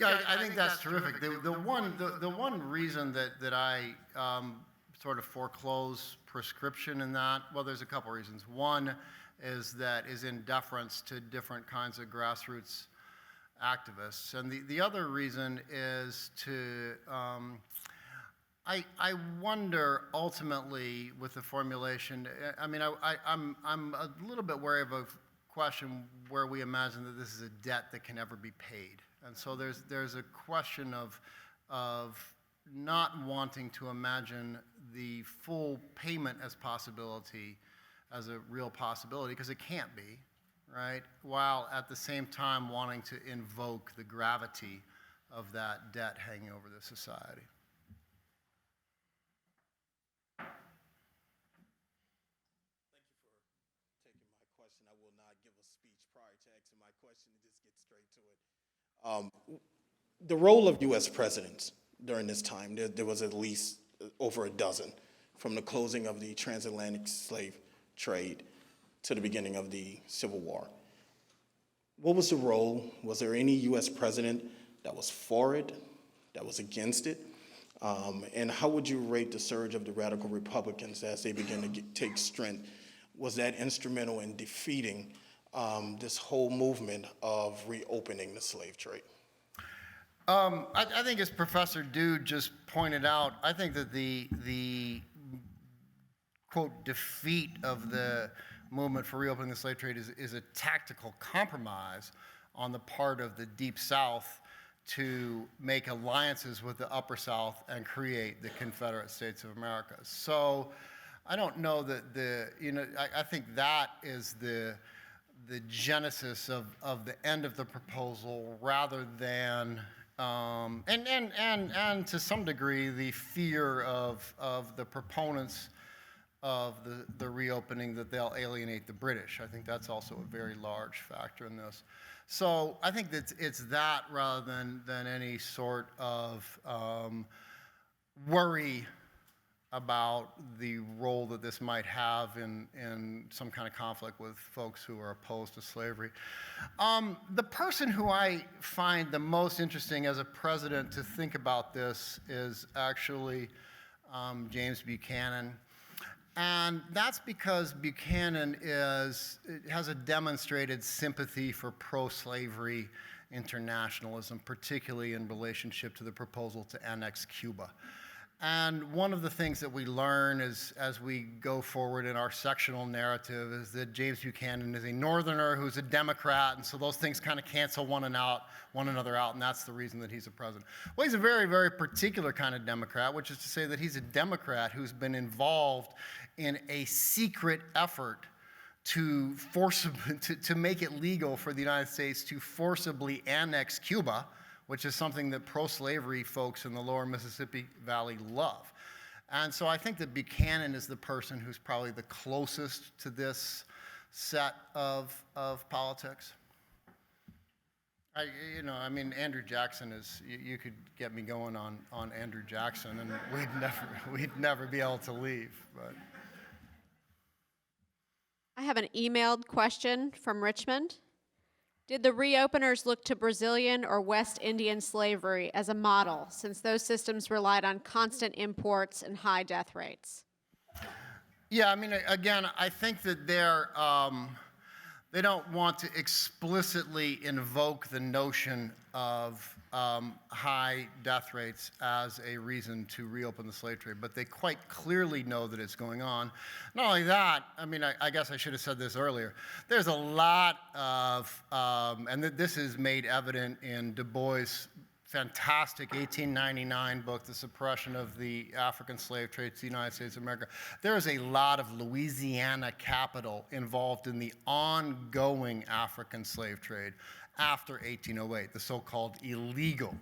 [SPEAKER 3] Yeah, I think that's terrific. The one reason that I sort of foreclose prescription in that, well, there's a couple reasons. One is in deference to different kinds of grassroots activists. And the other reason is I wonder ultimately with the formulation, I mean, I'm a little bit wary of a question where we imagine that this is a debt that can never be paid. And so there's a question of not wanting to imagine the full payment as a real possibility, because it can't be. Right? While at the same time wanting to invoke the gravity of that debt hanging over the society.
[SPEAKER 9] Thank you for taking my question. I will not give a speech prior to asking my question and just get straight to it. The role of U.S. presidents during this time, there was at least over a dozen, from the closing of the transatlantic slave trade to the beginning of the Civil War. What was the role? Was there any U.S. president that was for it, that was against it? And how would you rate the surge of the radical Republicans as they began to take strength? Was that instrumental in defeating this whole movement of reopening the slave trade?
[SPEAKER 3] I think as Professor Dew just pointed out, I think that the quote, defeat of the movement for reopening the slave trade is a tactical compromise on the part of the Deep South to make alliances with the Upper South and create the Confederate States of America. So I don't know that I think that is the genesis of the end of the proposal, rather than and to some degree the fear of the proponents of the reopening that they'll alienate the British. I think that's also a very large factor in this. So I think that it's that rather than any sort of worry about the role that this might have in some kind of conflict with folks who are opposed to slavery. The person who I find the most interesting as a president to think about this is actually James Buchanan. And that's because Buchanan has a demonstrated sympathy for pro-slavery internationalism, particularly in relationship to the proposal to annex Cuba. And one of the things that we learn as we go forward in our sectional narrative is that James Buchanan is a Northerner who's a Democrat, and so those things kind of cancel one another out, and that's the reason that he's a president. Well, he's a very, very particular kind of Democrat, which is to say that he's a Democrat who's been involved in a secret effort to make it legal for the United States to forcibly annex Cuba, which is something that pro-slavery folks in the lower Mississippi Valley love. And so I think that Buchanan is the person who's probably the closest to this set of politics. Andrew Jackson is, you could get me going on Andrew Jackson, and we'd never be able to leave. But
[SPEAKER 5] I have an emailed question from Richmond. Did the reopeners look to Brazilian or West Indian slavery as a model, since those systems relied on constant imports and high death rates?
[SPEAKER 3] Yeah, again, I think that they don't want to explicitly invoke the notion of high death rates as a reason to reopen the slave trade, but they quite clearly know that it's going on. Not only that, I guess I should have said this earlier, there's a lot of, and this is made evident in Du Bois' fantastic 1899 book, The Suppression of the African Slave Trade to the United States of America. There is a lot of Louisiana capital involved in the ongoing African slave trade after 1808, the so-called illegal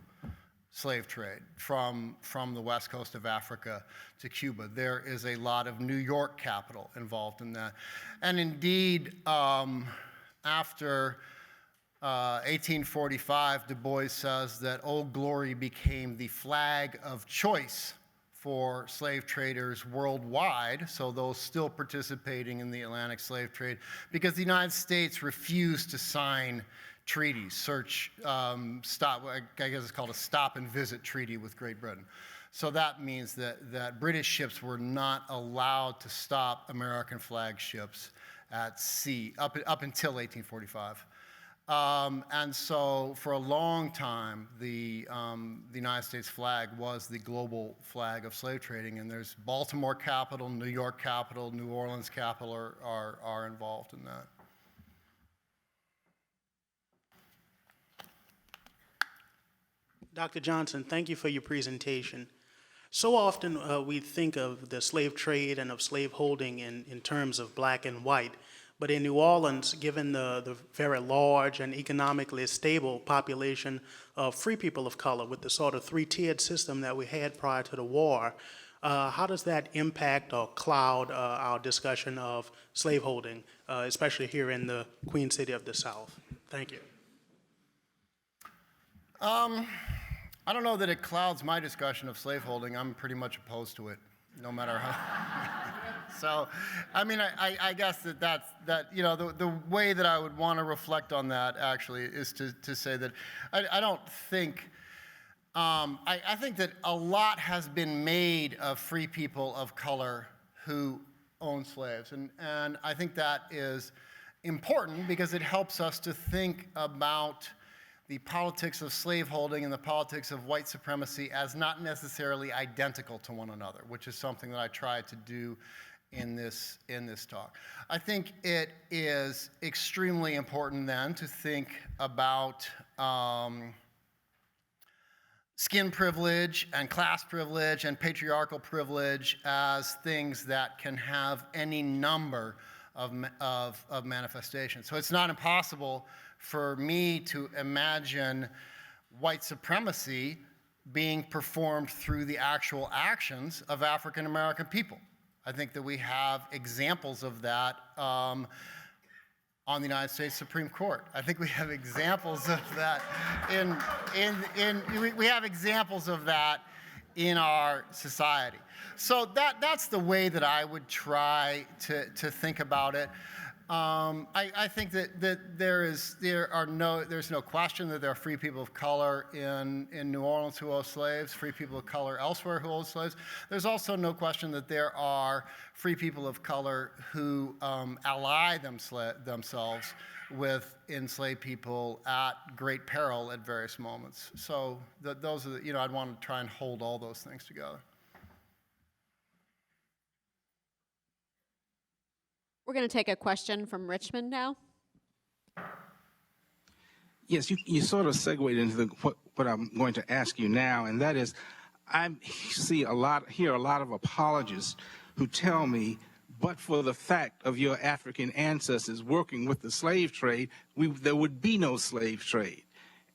[SPEAKER 3] slave trade from the west coast of Africa to Cuba. There is a lot of New York capital involved in that. And indeed, after 1845, Du Bois says that Old Glory became the flag of choice for slave traders worldwide, so those still participating in the Atlantic slave trade, because the United States refused to sign treaties, stop, I guess it's called a stop and visit treaty with Great Britain. So that means that British ships were not allowed to stop American flag ships at sea up until 1845. And so for a long time, the United States flag was the global flag of slave trading, and there's Baltimore capital, New York capital, New Orleans capital are involved in that.
[SPEAKER 10] Dr. Johnson, thank you for your presentation. So often we think of the slave trade and of slaveholding in terms of black and white, but in New Orleans, given the very large and economically stable population of free people of color with the sort of three-tiered system that we had prior to the war, how does that impact or cloud our discussion of slaveholding, especially here in the Queen City of the South? Thank you.
[SPEAKER 3] I don't know that it clouds my discussion of slaveholding. I'm pretty much opposed to it, no matter how. So, I guess the way that I would want to reflect on that actually is to say that I don't think, I think that a lot has been made of free people of color who own slaves. And I think that is important because it helps us to think about the politics of slaveholding and the politics of white supremacy as not necessarily identical to one another, which is something that I try to do in this talk. I think it is extremely important then to think about skin privilege and class privilege and patriarchal privilege as things that can have any number of manifestations. So it's not impossible for me to imagine white supremacy being performed through the actual actions of African American people. I think that we have examples of that on the United States Supreme Court. I think we have examples of that we have examples of that in our society. So that's the way that I would try to think about it. I think that there's no question that there are free people of color in New Orleans who own slaves, free people of color elsewhere who own slaves. There's also no question that there are free people of color who ally themselves with enslaved people at great peril at various moments. So those are I'd want to try and hold all those things together.
[SPEAKER 5] We're going to take a question from Richmond now.
[SPEAKER 11] Yes, you sort of segued into what I'm going to ask you now, and that is, I hear a lot of apologists who tell me, but for the fact of your African ancestors working with the slave trade, there would be no slave trade.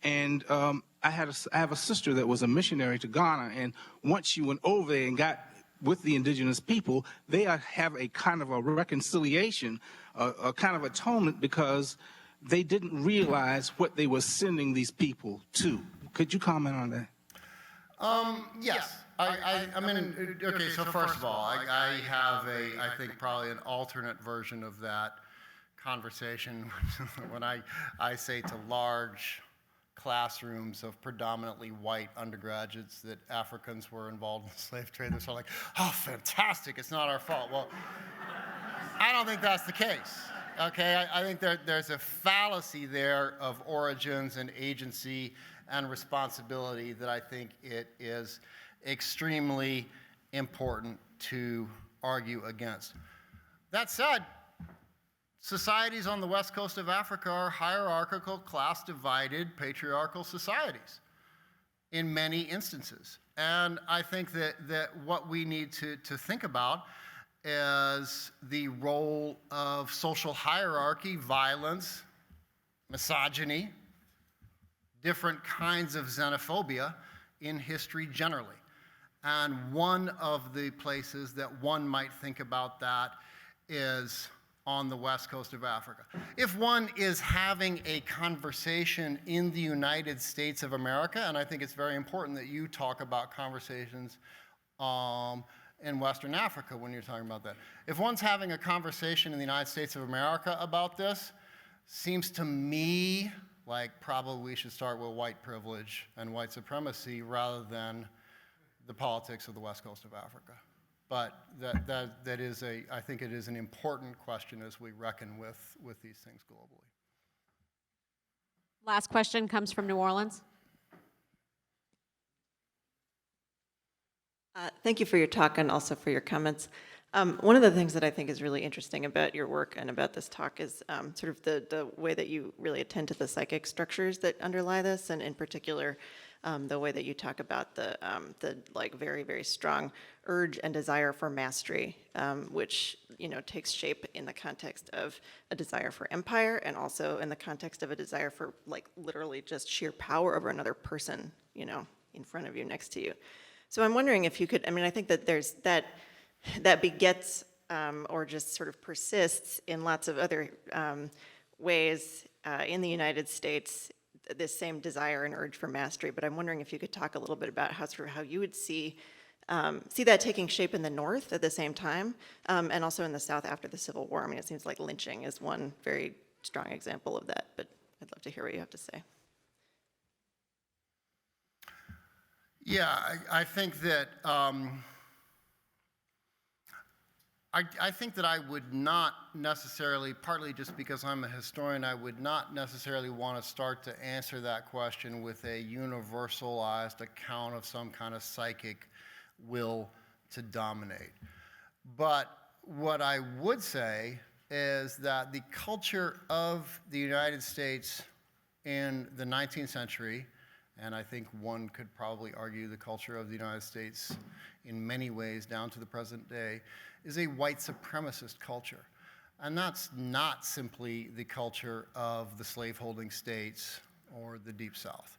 [SPEAKER 11] And I have a sister that was a missionary to Ghana, and once she went over there and got with the indigenous people, they have a kind of a reconciliation, a kind of atonement, because they didn't realize what they were sending these people to. Could you comment on that?
[SPEAKER 3] Yes. I mean, okay, so first of all, I have I think probably an alternate version of that conversation when I say to large classrooms of predominantly white undergraduates that Africans were involved in the slave trade. They're sort of like, oh, fantastic, it's not our fault. Well, I don't think that's the case. Okay, I think there's a fallacy there of origins and agency and responsibility that I think it is extremely important to argue against. That said, societies on the west coast of Africa are hierarchical, class-divided, patriarchal societies in many instances. And I think that what we need to think about is the role of social hierarchy, violence, misogyny, different kinds of xenophobia in history generally. And one of the places that one might think about that is on the west coast of Africa. If one is having a conversation in the United States of America, and I think it's very important that you talk about conversations in Western Africa when you're talking about that. If one's having a conversation in the United States of America about this, seems to me like probably we should start with white privilege and white supremacy rather than the politics of the west coast of Africa. But that is I think it is an important question as we reckon with these things globally.
[SPEAKER 5] Last question comes from New Orleans.
[SPEAKER 12] Thank you for your talk and also for your comments. One of the things that I think is really interesting about your work and about this talk is sort of the way that you really attend to the psychic structures that underlie this, and in particular, the way that you talk about the like very, very strong urge and desire for mastery, which takes shape in the context of a desire for empire, and also in the context of a desire for like literally just sheer power over another person, in front of you, next to you. So I'm wondering if you could, I think that there's that begets or just sort of persists in lots of other ways in the United States, this same desire and urge for mastery. But I'm wondering if you could talk a little bit about how you would see that taking shape in the North at the same time, and also in the South after the Civil War. It seems like lynching is one very strong example of that, but I'd love to hear what you have to say.
[SPEAKER 3] Yeah, I think that I think that I would not necessarily, partly just because I'm a historian, I would not necessarily want to start to answer that question with a universalized account of some kind of psychic will to dominate. But what I would say is that the culture of the United States in the 19th century, and I think one could probably argue the culture of the United States in many ways down to the present day, is a white supremacist culture. And that's not simply the culture of the slaveholding states or the Deep South.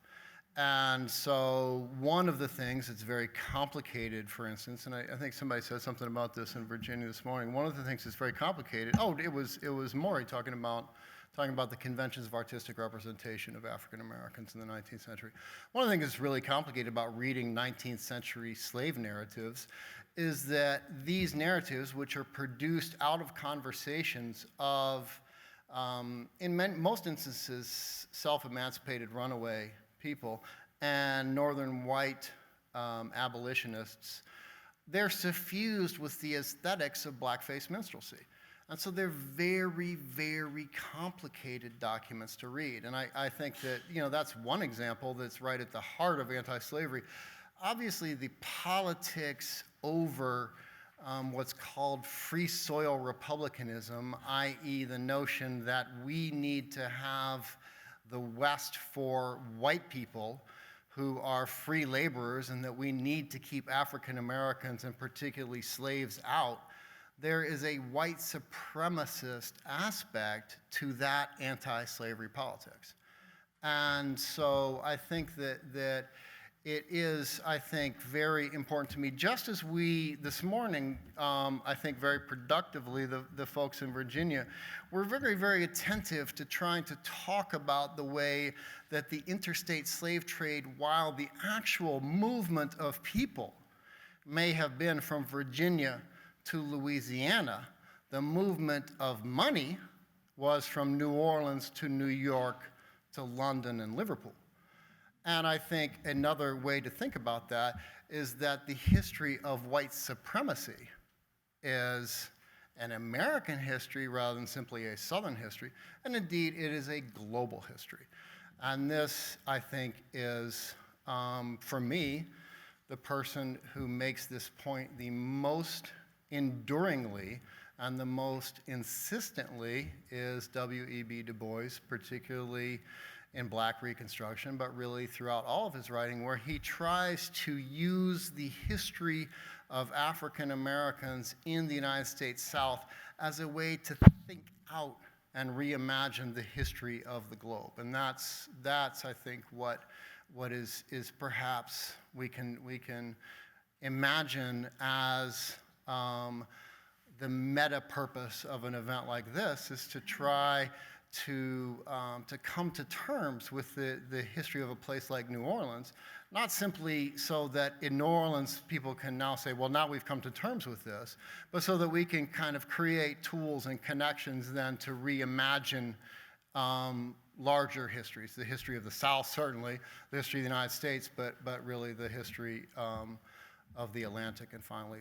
[SPEAKER 3] And so one of the things that's very complicated, for instance, and I think somebody said something about this in Virginia this morning, one of the things that's very complicated, it was Maury talking about the conventions of artistic representation of African Americans in the 19th century. One of the things that's really complicated about reading 19th century slave narratives is that these narratives, which are produced out of conversations of, in most instances, self-emancipated runaway people and northern white abolitionists, they're suffused with the aesthetics of blackface minstrelsy. And so they're very, very complicated documents to read. And I think that, that's one example that's right at the heart of anti-slavery. Obviously, the politics over what's called free soil republicanism, i.e. the notion that we need to have the West for white people who are free laborers and that we need to keep African Americans and particularly slaves out, there is a white supremacist aspect to that anti-slavery politics. And so I think that it is, very important to me, just as we, this morning, I think very productively, the folks in Virginia, were very, very attentive to trying to talk about the way that the interstate slave trade, while the actual movement of people may have been from Virginia to Louisiana, the movement of money was from New Orleans to New York to London and Liverpool. And I think another way to think about that is that the history of white supremacy is an American history rather than simply a Southern history. And indeed, it is a global history. And this, I think, is, for me, the person who makes this point the most enduringly and the most insistently is W.E.B. Du Bois, particularly in Black Reconstruction, but really throughout all of his writing, where he tries to use the history of African Americans in the United States South as a way to think out and reimagine the history of the globe. And that's I think, what is perhaps we can imagine as the meta purpose of an event like this, is to try to come to terms with the history of a place like New Orleans, not simply so that in New Orleans people can now say, well, now we've come to terms with this, but so that we can kind of create tools and connections then to reimagine larger histories, the history of the South certainly, the history of the United States, but really the history of the Atlantic and finally